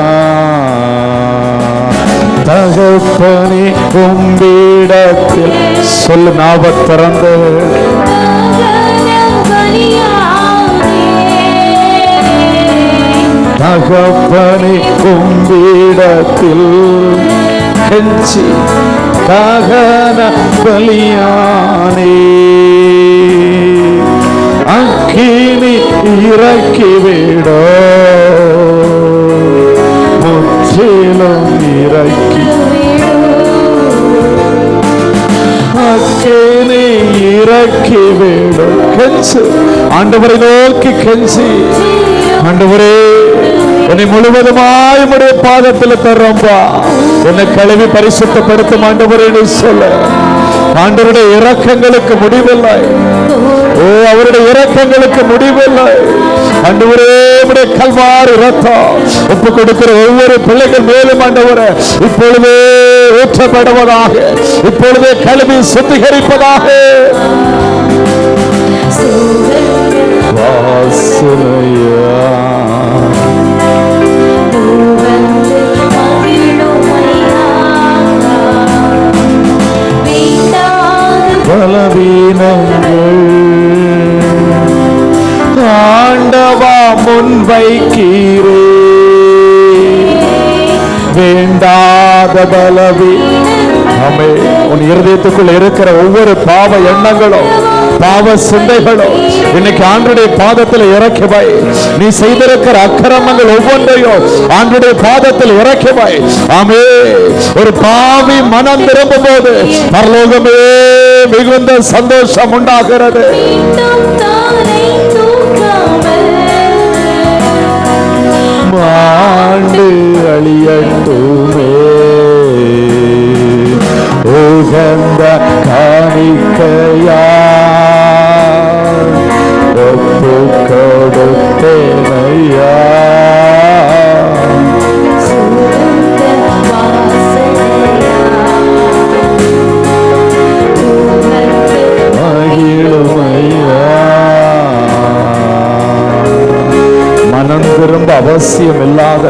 தகப்பனே உம்மிடத்தில் சொல்லு, நாவத் திறந்து தகப்பனே உம்மிடத்தில் கெஞ்சி தகன பலியானே. அக்கினி இறக்கிவிடோ, முற்றிலும் இறக்கி அக்கினி இறக்கிவிடோ. கெஞ்சு, ஆண்டவரை நோக்கி கெஞ்சி, ஆண்டவரே என்னை முழுவதுமாய் உம்முடைய பாதத்தில் தர்றோம்பா, என்னை கழுவி பரிசுத்தப்படுத்தும் ஆண்டவரே சொல்ல. ஆண்டவருடைய இரக்கங்களுக்கு முடிவில்லை. ஓ, அவருடைய இரக்கங்களுக்கு முடிவில்லை. ஆண்டவரே உம்முடைய கல்வாரி இரத்தம் ஒப்பு கொடுக்கிற ஒவ்வொரு பிள்ளைகள் மேலும் ஆண்டவரே இப்பொழுதே ஊற்றப்படுவதாக, இப்பொழுதே கழுவி சுத்திகரிப்பதாக. வாசனையா பலவீனங்கள் ஆண்டவா முன்வைக்கீரே. வேண்டாத பலவீனமே உன் இருதயத்துக்குள்ள இருக்கிற ஒவ்வொரு பாவ எண்ணங்களும் பாவ சிந்தைகளும் இன்னைக்கு ஆண்டுடைய பாதத்தில் இறக்கி வை. நீ செய்திருக்கிற அக்கிரமங்கள் ஒவ்வொன்றையும் ஆண்டுடைய பாதத்தில் இறக்கி வை. ஆமே, ஒரு பாவி மனம் திரும்பும் போது பரலோகமே மிகுந்த சந்தோஷம் உண்டாகிறது. ஆண்டு அழியட்டுமே உகந்த காணிக்கையா ஒப்பு கொடுத்தேனையா. மனம் திரும்ப அவசியம் இல்லாத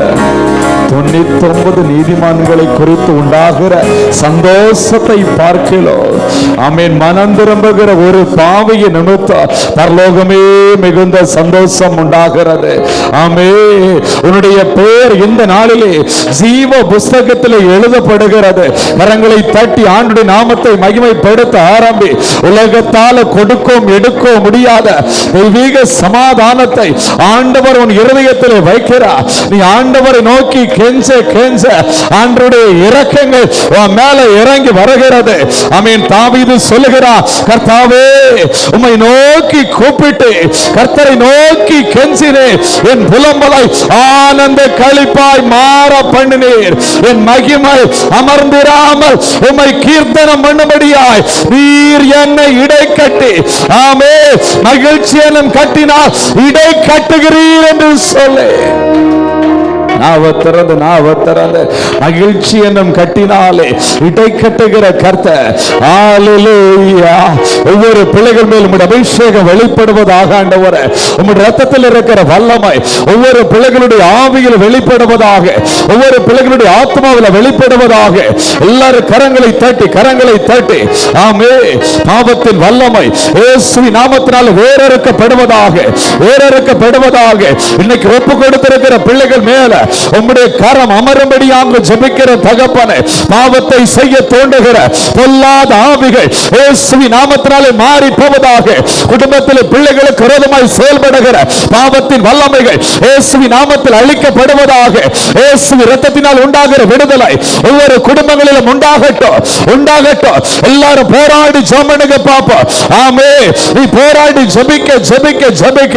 99 நீதிமான்களை குறித்து உண்டாகிற சந்தோஷத்தை பார்க்கிறோம். ஆமென். மனம் திரும்புகிற ஒரு பாவியை நிமித்தம் பரலோகமே மிகுந்த சந்தோஷம் உண்டாகிறது. ஆமென். உன்னுடைய பெயர் இந்த நாளிலே ஜீவ புஸ்தகத்தில் எழுதப்படுகிறது. கரங்களை தட்டி ஆண்டுடைய நாமத்தை மகிமைப்படுத்த ஆரம்பி. உலகத்தால் கொடுக்கும் எடுக்க முடியாத தெய்வீக சமாதானத்தை ஆண்டவர் உன் இருதயத்தில் வைக்கிறார். நீ ஆண்டவரை நோக்கி கெஞ்ச கெஞ்ச ஆண்டவருடைய இரக்கங்கள் உன் மேல இறங்கி வருகிறது. ஆமென். தாவீது சொல்லுகிறார், கர்த்தாவே உம்மை நோக்கி கூப்பிட்டு கர்த்தரை நோக்கி கெஞ்சினேன், என் புலம்பலை ஆனந்த களிப்பாய் மாற பண்ணினீர், என் மகிமை அமர்ந்திராமல் உம்மை கீர்த்தனம் பண்ணும்படியாய் நீர் என்னை இடை கட்டி, ஆமே மகிழ்ச்சி எனும் கட்டினால் இடை கட்டுகிறீர் என்று சொல்லு. நாவத்திறந்து மகிழ்ச்சி என்னும் கட்டினாலே இடை கட்டுகிற கர்த்தர். ஹல்லேலூயா. ஒவ்வொரு பிள்ளைகள் மேல் உம்முடைய அபிஷேகம் வெளிப்படுவதாக ஆண்டவரே. உம்முடைய ரத்தத்தில் இருக்கிற வல்லமை ஒவ்வொரு பிள்ளைகளுடைய ஆவியில் வெளிப்படுவதாக, ஒவ்வொரு பிள்ளைகளுடைய ஆத்மாவில் வெளிப்படுவதாக. எல்லாரும் கரங்களை தட்டி ஆமே பாவத்தின் வல்லமை இயேசுவின் நாமத்தினால் வேறறுக்கப்படுவதாக. இன்னைக்கு ஒப்பு கொடுத்திருக்கிற பிள்ளைகள் மேல உம்முடைய கரம் அமரும்படியாக ஜெபிக்கிற தகப்பனே, பாவத்தை செய்ய தோண்டுகிற பொல்லாத ஆவிகள் இயேசுவின் நாமத்தினாலே மாறி போவதாக. குடும்பத்தில் பிள்ளைகளுக்கு விரோதமாய் செயல்படுகிற பாவத்தின் வல்லமைகள் இயேசுவின் நாமத்தில் அழிக்கப்படுவதாக. இயேசுவின் இரத்தத்தினால் உண்டாகிற விடுதலை ஒவ்வொரு குடும்பங்களிலும் உண்டாகட்டும், உண்டாகட்டும். எல்லாரும் போராடி ஜெபனுங்க பாப்போம். ஆமே, நீ போராடி ஜெபிக்க ஜெபிக்க ஜெபிக்க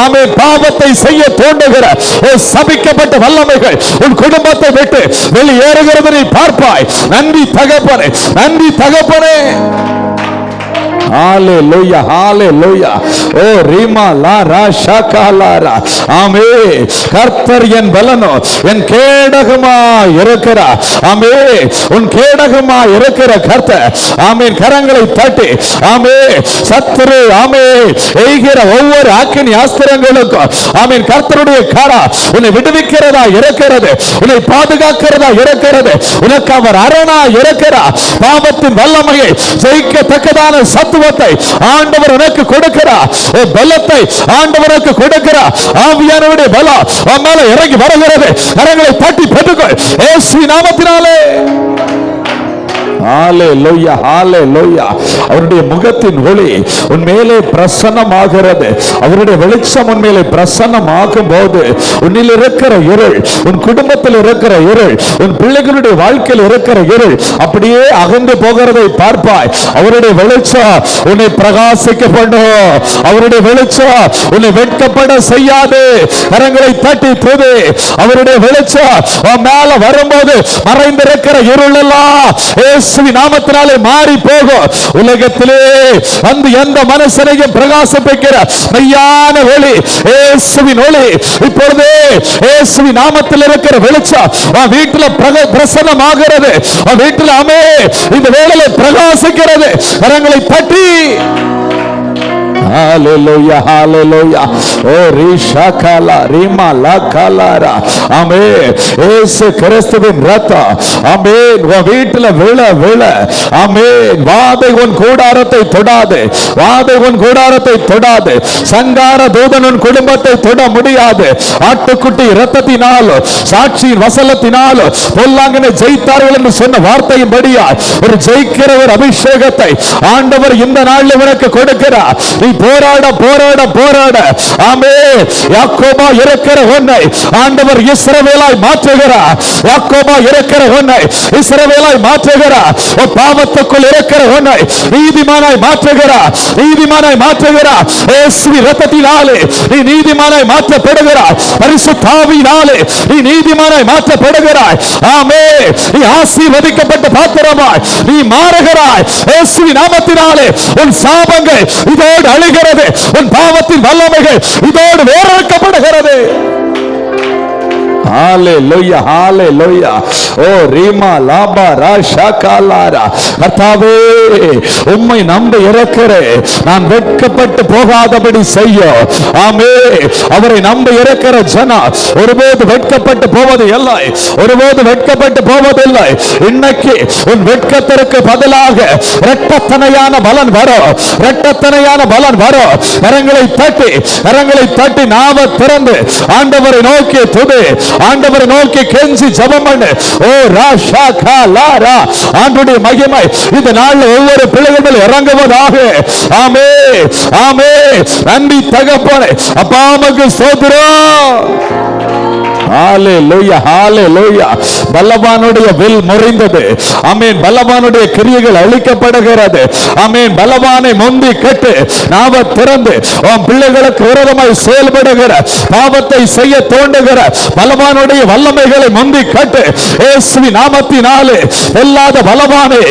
ஆமே, பாவத்தை செய்ய தோண்டுகிற சபிக்கப்பட்ட வல்லமைகள் உன் குடும்பத்தை விட்டு வெளியேறுகிறது நீ பார்ப்பாய். நன்றி தகப்பனே, நன்றி தகப்பனே. ஹalleluya ஹalleluya. ஓ ரீமா லா ரா ஷாகா லா ரா. ஆமே, கர்த்தர் என் பலனோ என் கேடகமா இருக்கிறார். ஆமே, உன் கேடகமா இருக்கிற கர்த்தர் ஆமென் கரங்களை தட்டி ஆமே, சத்துரு ஆமே எய்கிற ஒவ்வொரு ஆக்கினி அஸ்திரங்களுக்கும் ஆமென் கர்த்தருடைய கரம் உன்னை விடுவிக்கிறதா இருக்கிறது, உன்னை பாதுகாக்கிறதா இருக்கிறது. உனக்கு அவர் அரணா இருக்கிறார். பாவத்தின் வல்லமையை ஜெயிக்கத்தக்கதான சத்துவத்தை ஆண்டவர் உனக்கு கொடுக்கிறார். பலத்தை ஆண்டவருக்கு கொடுக்கிறார். ஆவியானவருடைய பலம் உன் மேல இறங்கி வருகிறது. கரங்களை தட்டி பெற்றுக்கொள் இயேசுவின் நாமத்தினாலே. ஹalleluya ஹalleluya. அவருடைய முகத்தின் ஒளி உன் மேலே பிரசன்னமாகிறது. அவருடைய வெளிச்சம் உன் மேலே பிரசன்னமாகும் போது உன்னில் இருக்கிற இருள், உன் குடும்பத்தில் இருக்கிற இருள், உன் பிள்ளைகளுடைய வாழ்க்கையில் இருக்கிற இருள் அப்படியே அகன்று போகிறதை பார்ப்பாய். அவருடைய வெளிச்சம் உன்னை பிரகாசிக்க பண்ணும். அவருடைய வெளிச்சம் உன்னை வெட்கப்பட செய்யாது. கரங்களை தட்டி துதி. அவருடைய வெளிச்சம் உன் மேல வரும்போது மறைந்திருக்கிற இருள் எல்லாம் இயேசுவின் நாமத்தினாலே மாறி போகும். உலகத்திலே வந்து எந்த மனுஷனையும் பிரகாசிப்பிக்கிற மெய்யான ஒளி இயேசுவின் ஒளி இப்பொழுது இயேசுவின் நாமத்தில் இருக்கிற வெளிச்சம் உன் வீட்டில் பிரசன்னமாகிறது. உன் வீட்டில் ஆமே இந்த வேளையிலே பிரகாசிக்கிறது. கரங்களை தட்டி ஹalleluya ஹalleluya. ஓ ரிஷாகலா ரிமா லகலாரா. ஆமென். இயேசு கிறிஸ்துவின் இரத்தம் ஆமென் உன் வீட்டில் விழ விழ ஆமென் வாதை உன் கூடாரத்தை தொடாது. வாதை உன் கூடாரத்தை தொடாது. சங்கார தூதன் உன் குடும்பத்தை தொட முடியாது. ஆட்டுக்குட்டி இரத்தத்தினால் சாட்சியின் வசனத்தினால் பொல்லாங்கனை ஜெயித்தார்கள் என்று சொன்ன வார்த்தையின்படியா ஒரு ஜெயிக்கிற ஒரு அபிஷேகத்தை ஆண்டவர் இந்த நாளில் உனக்கு கொடுக்கிறார். நீ போராட போராட போராட ஆமே, யாக்கோபா இருக்கிற உன்னை ஆண்டவர் இஸ்ரவேலாய் மாற்றுகிறார். யாக்கோபா இருக்கிற உன்னை இஸ்ரவேலாய் மாற்றுகிறார். பாவத்துக்குள் இருக்கிற உன்னை நீதிமானாய் மாற்றுகிறார். நீதிமானாய் மாற்றுகிறார். இயேசுவின் இரத்தத்தினாலே நீ நீதிமானாய் மாற்றப்படுகிறாய். பரிசுத்த ஆவியினாலே நீ நீதிமானாய் மாற்றப்படுகிறாய். ஆமே, நீ ஆசீர்வதிக்கப்பட்ட பாத்திரமாய் நீ மாறுகிறாய். இயேசுவின் நாமத்தினாலே உன் சாபங்கள் இதோடு அழிகிறது. உன் பாவத்தின் வல்லமைகள் இதோடு வேறறுக்கப்படுகிறது. ஹalleluya ஹalleluya. ஓ ரீமா லாபா ராஷாகாலாரா. கர்த்தாவே, உம்மை நம்பி இருக்கிறேன். நான் வெட்கப்பட்டு போகாதபடி செய்ய. ஆமே, அவரை நம்பி இருக்கிற ஜனம் ஒருபோது வெட்கப்பட்டு போவது இல்லை. ஒருபோது வெட்கப்பட்டு போவதில்லை. இன்னைக்கு உன் வெட்கத்திற்கு பதிலாக இரட்டத்தனையான பலன் வரும். இரட்டத்தனையான பலன் வரும். கரங்களை தட்டி கரங்களை தட்டி நாம திறந்து ஆண்டவரை நோக்கி துதி. ஆண்டவரை நோக்கி கெஞ்சி ஜெபம் பண்ணு. ஓ ராஷாகாலாரா. ஆண்டவருடைய மகிமை இந்த நாளில் ஒவ்வொரு பிள்ளைகள் மேல் இறங்குவதாக. ஆமே ஆமே. நன்றி தகப்பனே. அப்பா உமக்கு ஸ்தோத்திரம். ஹalleluya ஹalleluya. பலவானுடைய வில் முறிந்தது. ஆமென். பலவானுடைய கிரியைகள் அழிக்கப்படுகிறது. ஆமென். பலவானை முந்தி கட்டு நாவ திறந்து உன் பிள்ளைகளுக்கு விரோதமாய் செயல்படுகிற பாவத்தை செய்ய தோண்டுகிற பலவானுடைய வல்லமைகளை முந்தி கட்டு இயேசுவின் நாமத்தினாலே. பொல்லாத பலவானே,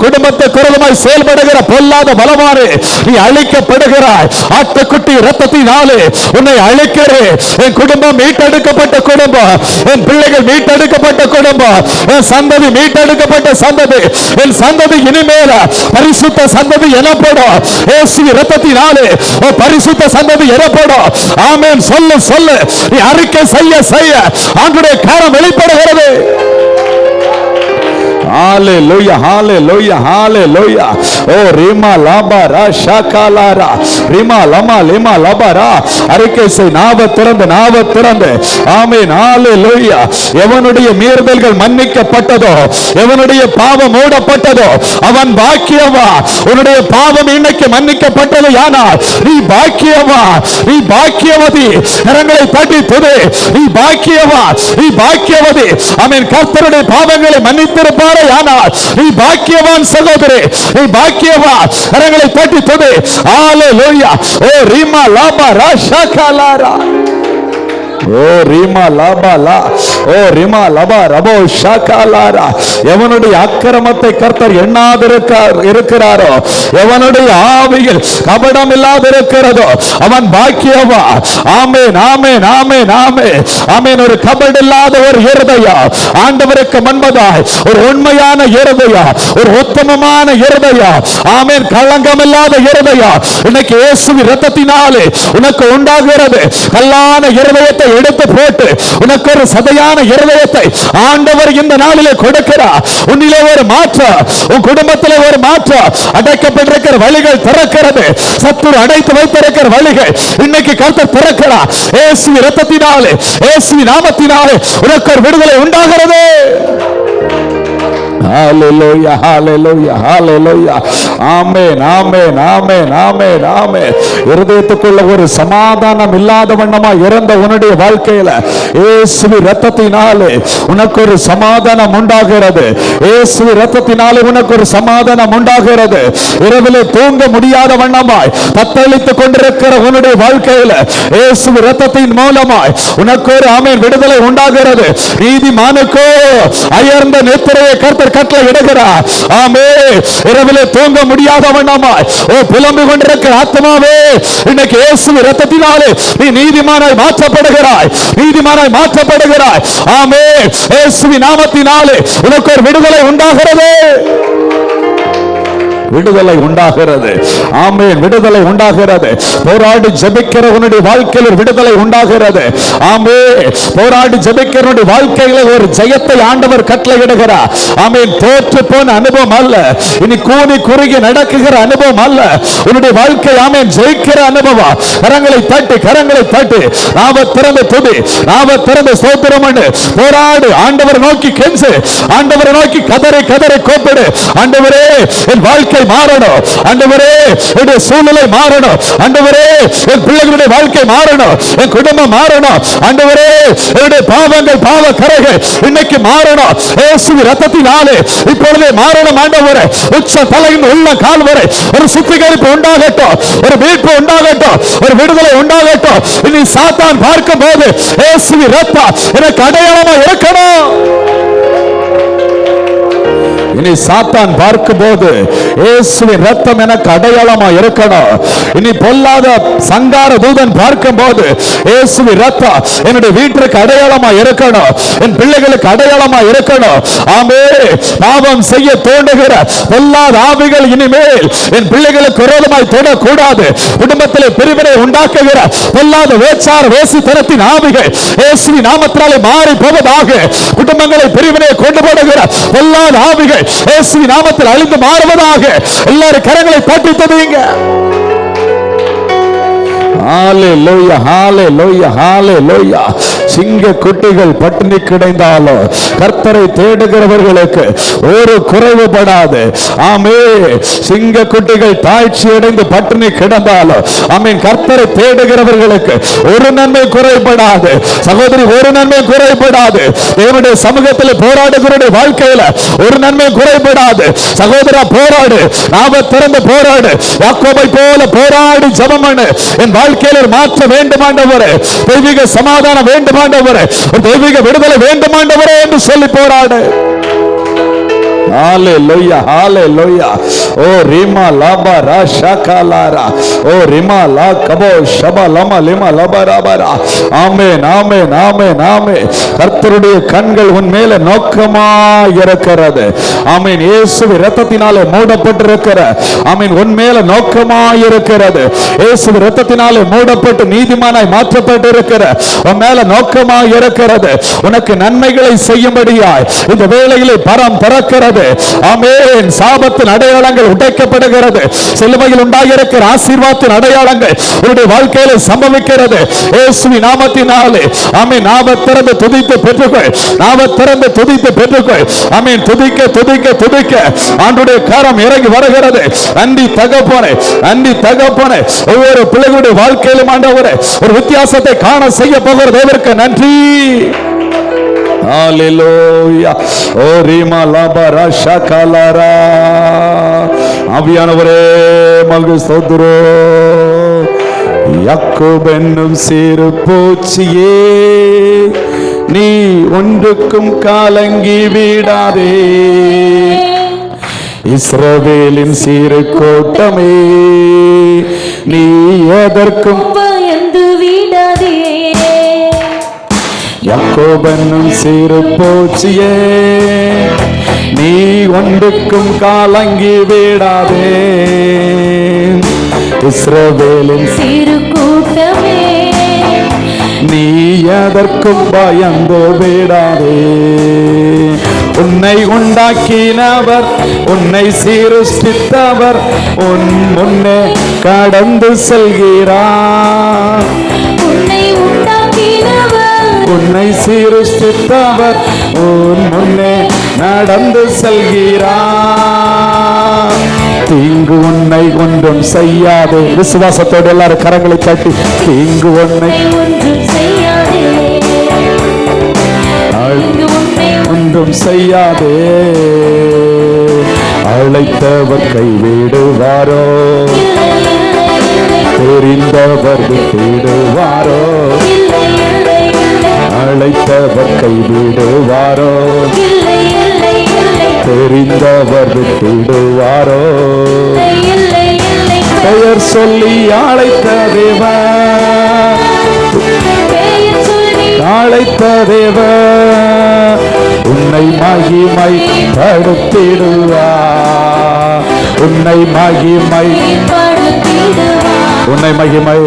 குடும்பத்துக்கு விரோதமாய் செயல்படுகிற பொல்லாத பலவானே, நீ அழிக்கப்படுகிறாய். ஆட்டுக்குட்டி இரத்தத்தினாலே உன்னை அழிக்கிறேன். என் குடும்பம் மீட்டெடுக்கப்பட்ட குடும்பம், என் பிள்ளைகள் மீட்டெடுக்கப்பட்ட குடும்பம், என் சந்ததி மீட்டெடுக்கப்பட்ட சந்ததி, என் சந்ததி இனிமேல் பரிசுத்த சந்ததி எனப்படும். இயேசுவின் இரத்தத்தினாலே பரிசுத்த சந்ததி எனப்படும். ஆமென். சொல்லு சொல்லு. நீ அறிக்கை செய்ய செய்ய ஆண்டவருடைய கரம் வெளிப்படுகிறது. ஹalleluya ஹalleluya ஹalleluya. ஓ ரிமா லபரா ஷகலாரா ரிமா லமா லிமா லபரா. அறிக்கை செய், நாவ திறந்து. ஆமென் ஹalleluya. எவனுடைய மீறுதல்கள் மன்னிக்கப்பட்டதோ, எவனுடைய பாவம் மூடப்பட்டதோ அவன் பாக்கியவான். உன்னுடைய பாவம் இன்னைக்கு மன்னிக்கப்பட்டது யானால் நீ பாக்கியவான், நீ பாக்கியவதி. கரங்களை தட்டி துதி, நீ பாக்கியவான், நீ பாக்கியவதி. ஆமென். கர்த்தருடைய பாவங்களை மன்னித்திருப்பாரே யானால் நீ பாக்கியவான் சகோதரி, நீ பாக்கியவான். கரங்களை தட்டி துதி. ஹalleluya. ஓ ரிமா லபா ராஷகலாரா. ஓ ரிமா லபலா. ஓ ரிமா லபா ரபோ ஷகலாரா. எவனுடைய அக்கிரமத்தை கர்த்தர் எண்ணாதிருக்கிறாரோ, எவனுடைய ஆவியில் கபடம் இல்லாதிருக்கிறதோ அவன் பாக்கியவான். ஆமென் ஆமென் ஆமென் ஆமென் ஆமென். ஒரு கபடு இல்லாத ஒரு இருதயம் ஆண்டவருக்கு முன்பதாய், ஒரு உண்மையான இருதயம், ஒரு உத்தமமான இருதயம், ஆமென், களங்கம் இல்லாத இருதயம் இன்னைக்கு இயேசுவின் இரத்தத்தினாலே உனக்கு உண்டாகிறது. கல்லான இருதயத்தை எடுத்து போட்டு உனக்கு ஒரு சதையான இருதயத்தை ஆண்டவர் இந்த நாளிலே கொடுக்கிறார். உன்னிலே ஒரு மாற்றம், உன் குடும்பத்திலே ஒரு மாற்றம். அடைக்கப்பட்டிருக்கிற வழிகள் திறக்கிறது. சத்துரு அடைத்து வைத்திருக்கிற வழிகள் இன்னைக்கு கர்த்தர் திறக்கிறார். இயேசுவின் இரத்தத்தினாலே, இயேசுவின் நாமத்தினாலே உனக்கு ஒரு விடுதலை உண்டாகிறது. ஹalleluya ஹalleluya ஹalleluya. ஆமென் ஆமென் ஆமென் ஆமென் ஆமென். இருதயத்துக்குள்ள ஒரு சமாதானம் இல்லாத வண்ணமா இருந்த உன்னுடைய வாழ்க்கையில இயேசுவின் இரத்தத்தினாலே உனக்கு ஒரு சமாதானம் உண்டாகிறது. இயேசுவின் இரத்தத்தினாலே உனக்கு ஒரு சமாதானம் உண்டாகிறது. இரவிலே தூங்க முடியாத வண்ணமாய் தத்தளித்துக் கொண்டிருக்கிற உன்னுடைய வாழ்க்கையில இயேசுவின் இரத்தத்தின் மூலமாய் உனக்கு ஒரு ஆமென் விடுதலை உண்டாகிறது. நீதிமானுக்கோ அயர்ந்த நித்திரையை கர்த்தர் கட்டளை இடுகிறார். ஆமென். இரவிலே தூங்க முடியாத வண்ணமாய் ஓ புலம்பிக் கொண்டிருக்கிற ஆத்மாவே, இன்னைக்கு இயேசுவின் இரத்தத்தினாலே நீ நீதிமானாய் மாற்றப்படுகிறாய், நீதிமானாய் மாற்றப்படுகிறாய். ஆமென். இயேசுவின் நாமத்தினாலே உனக்கு ஒரு விடுதலை உண்டாகிறது, விடுதலை உண்டாகிறது. ஆமென். விடுதலை உண்டாகிறது. போராடி ஜெபிக்கிற உன்னுடைய வாழ்க்கையில் விடுதலை உண்டாகிறது. ஆமென். போராடி ஜெபிக்கிற உன்னுடைய வாழ்க்கையில ஒரு ஜெயத்தை ஆண்டவர் கட்டளையிடுகிறார். ஆமென். தோற்று போன அனுபவம் அல்ல, இனி கூனி குறுகி நடக்குகிற அனுபவம் அல்ல, உன்னுடைய வாழ்க்கை ஆமென் ஜெயிக்கிற அனுபவம். கரங்களை தட்டி, கரங்களை தட்டி, நாம திறந்து துதி, நாம திறந்து ஸ்தோத்திரம் பண்ணு. போராடு, ஆண்டவர் நோக்கி கெஞ்சு, ஆண்டவரை நோக்கி கதறி கதறி கூப்பிடு. ஆண்டவரே என் வாழ்க்கை மாறணும், ஆண்டவரே என்னுடைய சூழ்நிலை மாறணும், ஆண்டவரே என் பிள்ளைகளுடைய வாழ்க்கை மாறணும், என் குடும்பம் மாறணும், ஆண்டவரே என்னுடைய பாவங்கள் பாவ கரைகள் இன்னைக்கு மாறணும். இயேசுவின் இரத்தத்தினாலே இப்பொழுதே மாறணும் ஆண்டவரே. உச்ச தலையின் உள்ள கால் வரை ஒரு சுத்திகரிப்பு உண்டாகட்டும், ஒரு மீட்பு உண்டாகட்டும், ஒரு விடுதலை உண்டாகட்டும். இனி சாத்தான் பார்க்கும் போது இயேசுவின் இரத்தம் எனக்கு அடையாளமா இருக்கணும். இனி சாத்தான் பார்க்கும் போது இயேசுவின் இரத்தம் எனக்கு அடையாளமா இருக்கணும். இனி பொல்லாத சங்கார தூதன் பார்க்கும் போது இயேசுவின் இரத்தம் என்னுடைய வீட்டுக்கு அடையாளமா இருக்கணும், என் பிள்ளைகளுக்கு அடையாளமா இருக்கணும். ஆமென். பாவம் செய்ய தோண்டுகிற பொல்லாத ஆவிகள் இனிமேல் என் பிள்ளைகளுக்கு விரோதமாய் தொடக்கூடாது. குடும்பத்திலே பிரிவினை உண்டாக்குகிற பொல்லாத வேச்சார வேசித்தனத்தின் ஆவிகள் இயேசுவின் நாமத்தினாலே மாறி போவதாக. குடும்பங்களை பிரிவினை கொண்டு போடுகிற பொல்லாத ஆவிகள் இயேசுவின் நாமத்தில் அழிந்து மாறுவதாக. எல்லாரும் கரங்களை தட்டி துதியுங்க. ஹalleluya ஹalleluya ஹalleluya. சிங்க குட்டிகள் பட்டினி கிடந்தாலும் கர்த்தரை தேடுகிறவர்களுக்கு ஒரு குறைவுபடாது. ஆமென். சிங்க குட்டிகள் தாழ்ச்சி அடைந்து பட்டினி கிடந்தாலும் ஆமென் கர்த்தரை தேடுகிறவர்களுக்கு ஒரு நன்மை குறைபடாது. சகோதரி, ஒரு நன்மை குறைபடாது. தேவனுடைய சமூகத்தில் போராடுகிற வாழ்க்கையில ஒரு நன்மை குறைபடாது. சகோதரா, போராடு, நாம திறந்து போராடு. யாக்கோபை போல போராடி ஜெபம் பண்ணு. என் வாழ்க்கையில மாற்ற வேண்டும் ஆண்டவரே, தெய்வீக சமாதானம் வேண்டும் ஆண்டவரே, தெய்வீக விடுதலை வேண்டும் ஆண்டவரே என்று சொல்லி போராடு. ஹalleluya ஹalleluya. ஓ ரிமா லபா ராஷகலாரா. ஓ ரிமா லா கபோ ஷபா லமா லிமா லபரபரா. ஆமென் ஆமென் ஆமென் ஆமென். கர்த்தருடைய கண்கள் உன் மேல நோக்கமாய் இருக்கிறது. ஆமென். இயேசுவின் இரத்தத்தினாலே மூடப்பட்டிருக்கிற ஆமென் உன் மேல நோக்கமாய் இருக்கிறது. இயேசுவின் இரத்தத்தினாலே மூடப்பட்டு நீதிமானாய் மாற்றப்பட்டிருக்கிற உன் மேல நோக்கமாய் இருக்கிறது. உனக்கு நன்மைகளை செய்யும்படியாய் இந்த வேளையிலே பரம் திறக்கிறது. உடைக்கப்படுகிறது. ஆமென். சாபத்தின் அடையாளங்கள் உடைக்கப்படுகிறது. சிலுவையில் உண்டாகியிருக்கிற ஆசீர்வாதத்தின் அடையாளங்கள் உங்களுடைய வாழ்க்கையில சம்பவிக்கிறது. இயேசுவின் நாமத்தினாலே. ஆமென். நாம திறந்து துதித்து பெற்றுக்கொள். நாம திறந்து துதித்து பெற்றுக்கொள். ஆமென். துதிக்க துதிக்க துதிக்க ஆண்டவருடைய கரம் இறங்கி வருகிறது. நன்றி தகப்பனே, நன்றி தகப்பனே. ஒவ்வொரு பிள்ளைகளுடைய வாழ்க்கையிலும் ஆண்டவரே ஒரு வித்தியாசத்தை காண செய்ய போகிற தேவருக்கு நன்றி. ஹalleluya. ஓ ரிமா லபரா ஷகலரா. ஆவியானவரே மகு ஸ்தோத்திரோ. யாக்கோபு என்னும் சிறு பூச்சியே, நீ ஒன்றுக்கும் காலங்கி விடாதே. இஸ்ரவேலின் சிறு கூட்டமே, நீ எதற்கும் பயந்து விடாதே. யாக்கோபு என்னும் சிறு பூச்சியே, நீ ஒன்றுக்கும் காலங்கி விடாதே. இஸ்ரவேலின் சிறு கூட்டமே, நீ எதற்கும் பயந்து விடாதே. உன்னை உண்டாக்கினவர், உன்னை சீருஷ்டித்தவர் உன் முன்னே கடந்து செல்கிறார். உன்னை உண்டாக்கினவர், உன்னை சீருஷ்டித்தவர் உன் முன்னே நடந்து செல்கிறார். தீங்கு உன்னை ஒன்றும் செய்யாதே. விசுவாசத்தோடு எல்லாரும் கரங்களை தட்டி தீங்கு உன்னை ஒன்றும் செய்யாதே. ஒன்றும் செய்யாதே. அழைத்தவர் கைவிடுவாரோ, தெரிந்தவர் விடுவாரோ. அழைத்தவர் கைவிடுவாரோ, தெரிந்தவர் விடுவாரோ. பெயர் சொல்லி அழைத்த தேவன், அழைத்த தேவன் உன்னை மகிமை படுத்திடுவார். உன்னை மகிமை உன்னை மகிமை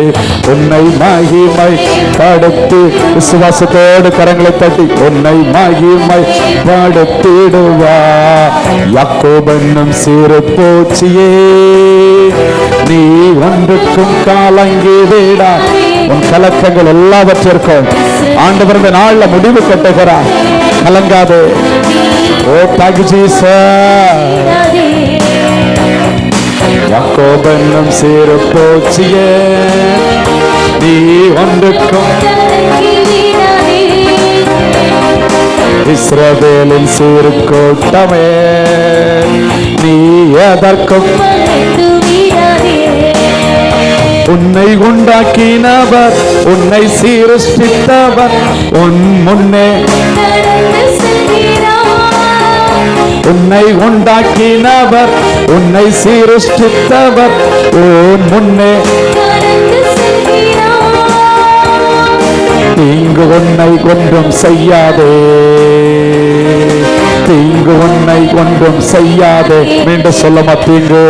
உன்னை மகிமை படுத்தி. விசுவாசத்தோடு கரங்களை தட்டி உன்னை மகிமை படுத்திடுவார். யாக்கோபு என்னும் சிறு பூச்சியே, நீ ஒன்றுக்கும் காலங்கி விடா. உன் கலக்கங்கள் எல்லாவற்றிற்கும் ஆண்டவர் இந்த நாள்ல முடிவு கட்டுகிறார். கலங்காதே. ஓ தேங்க் யூ ஜீசஸ். யாக்கோபு என்னும் சிறு பூச்சியே, நீ ஒன்றுக்கும் இஸ்ரவேலின் சிறு கூட்டமே, நீ எதற்கும் உன்னை உண்டாக்கினவர், உன்னை சீருஷ்டித்தவர் உன் முன்னே. உன்னை உண்டாக்கினவர், உன்னை சீருஷ்டித்தவர் உன் முன்னே. தீங்கு உன்னை ஒன்றும் செய்யாதே. தீங்கு உன்னை ஒன்றும் செய்யாதே. மீண்டும் சொல்லமா தீங்கு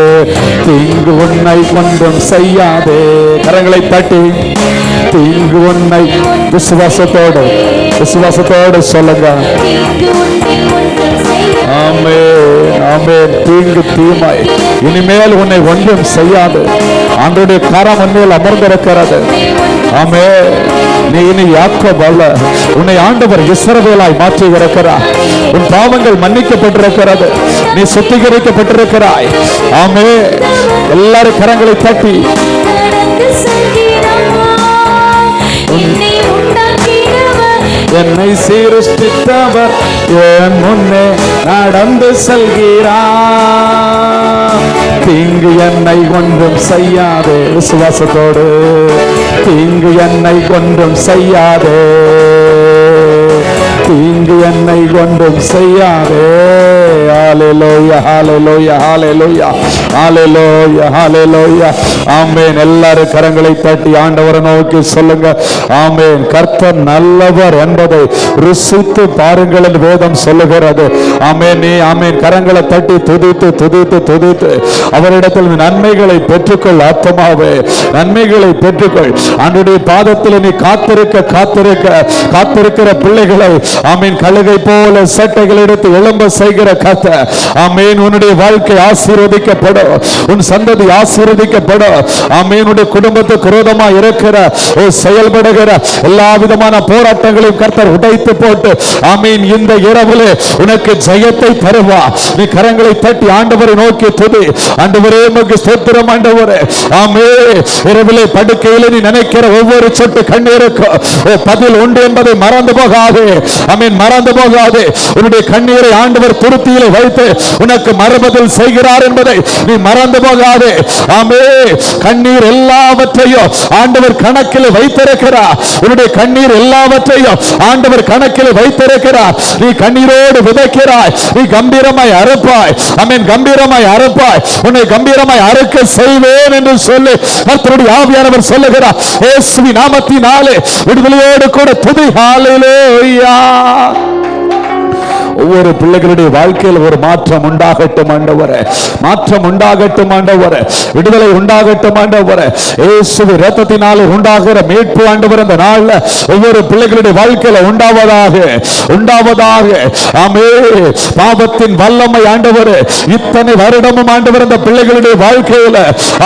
தீங்கு உன்னை ஒன்றும் செய்யாதே. கரங்களை தட்டி தீங்கு உன்னை விசுவாசத்தோடு விசுவாசத்தோடு சொல்லுங்க. ஆமென் ஆமென். தீங்கு தீமை இனிமேல் உன்னை ஒன்றும் செய்யாது. ஆண்டவருடைய கரம் உன்மேல் அமர்ந்திருக்கிறது. ஆமென். நீ இனி யாக்கோபு அல்ல, உன்னை ஆண்டவர் இஸ்ரவேலாய் மாற்றி இருக்கிறார். உன் பாவங்கள் மன்னிக்கப்பட்டிருக்கிறது. நீ சுத்திகரிக்கப்பட்டிருக்கிறாய். ஆமென். எல்லாரும் கரங்களை தட்டி என்னை சீருஷ்டித்தவர் என் முன்னே நடந்து செல்கிறார். தீங்கு என்னை ஒன்றும் செய்யாதே. விசுவாசத்தோடு தீங்கு என்னை ஒன்றும் செய்யாதே. தீங்கு என்னை ஒன்றும் செய்யாதே. ஹalleluya hallelujah hallelujah hallelujah hallelujah. ஆமென். எல்லாரும் கரங்களை தட்டி ஆண்டவரை நோக்கி சொல்லுங்க. ஆமென். கர்த்தர் நல்லவர் என்பதை ருசித்து பாருங்கள் என்று வேதம் சொல்லுகிறது. ஆமென். நீ ஆமென் கரங்களை தட்டி துதித்து துதித்து துதித்து அவரிடத்தில் நன்மைகளை பெற்றுக்கொள். ஆத்துமாவே நன்மைகளை பெற்றுக்கொள். ஆண்டவருடைய பாதத்தில் நீ காத்திருக்க காத்திருக்க காத்திருக்கிற பிள்ளைகளை ஆமென் கழுகை போல சட்டைகள் எடுத்து எழும்ப செய்கிற கர்த்தர் ஆமென். உன்னுடைய வாழ்க்கை ஆசீர்வதிக்கப்படும், உன் சந்ததி ஆசீர்வதிக்கப்படும். ஆமென். உன்னுடைய குடும்பத்துக்கு விரோதமா இருக்கிற செயல்படுகிற எல்லா விதமான போராட்டங்களையும் கர்த்தர் உடைத்து போட்டு ஆமென் இந்த இரவிலே உனக்கு ஜெயத்தை தருவா. நீ கரங்களை தட்டி ஆண்டவரை நோக்கி துதி. ஆண்டவரே உமக்கு ஸ்தோத்திரம் ஆண்டவரே. ஆமென். இரவிலே படுக்கையிலே நீ நினைக்கிற ஒவ்வொரு சொட்டு கண்ணீருக்கும் பதில் உண்டு என்பதை மறந்து போகாதே. ஆமென். மறந்து போகாதே. உன்னுடைய கண்ணீரை ஆண்டவர் துருத்தியிலே வைத்து உனக்கு மறுபதில் செய்கிறார் என்பதை நீ மறந்து போகாதே. ஆமென். கண்ணீர் எல்லாவற்றையும் ஆண்டவர் கணக்கில் வைத்திருக்கிறார். உன்னுடைய கண்ணீர் எல்லாவற்றையும் ஆண்டவர் கணக்கில் வைத்திருக்கிறார். நீ கண்ணீரோடு விதைக்கிறாய், நீ கம்பீரமாய் அறுப்பாய். ஆமென். கம்பீரமாய் அறுப்பாய், உன்னை கம்பீரமாய் அறுக்க செய்வேன் என்று சொல்லி கர்த்தருடைய ஆவியானவர் சொல்லுகிறார். இயேசுவின் நாமத்தினாலே விடுதலையோடு கூட துதி. ஹல்லேலூயா. ஒவ்வொரு பிள்ளைகளுடைய வாழ்க்கையில் ஒரு மாற்றம் உண்டாகட்டும் ஆண்டவரே. மாற்றம் உண்டாகட்டும் ஆண்டவரே. விடுதலை உண்டாகட்டும் ஆண்டவரே. இயேசுவின் இரத்தத்தினாலே உண்டாகிற மீட்பு ஆண்டவரே இந்த நாள்ல ஒவ்வொரு பிள்ளைகளுடைய வாழ்க்கையில உண்டாவதாக, உண்டாவதாக. ஆமென். பாவத்தின் வல்லமை ஆண்டவரே இத்தனை வருடமும் ஆண்டவர் இந்த பிள்ளைகளுடைய வாழ்க்கையில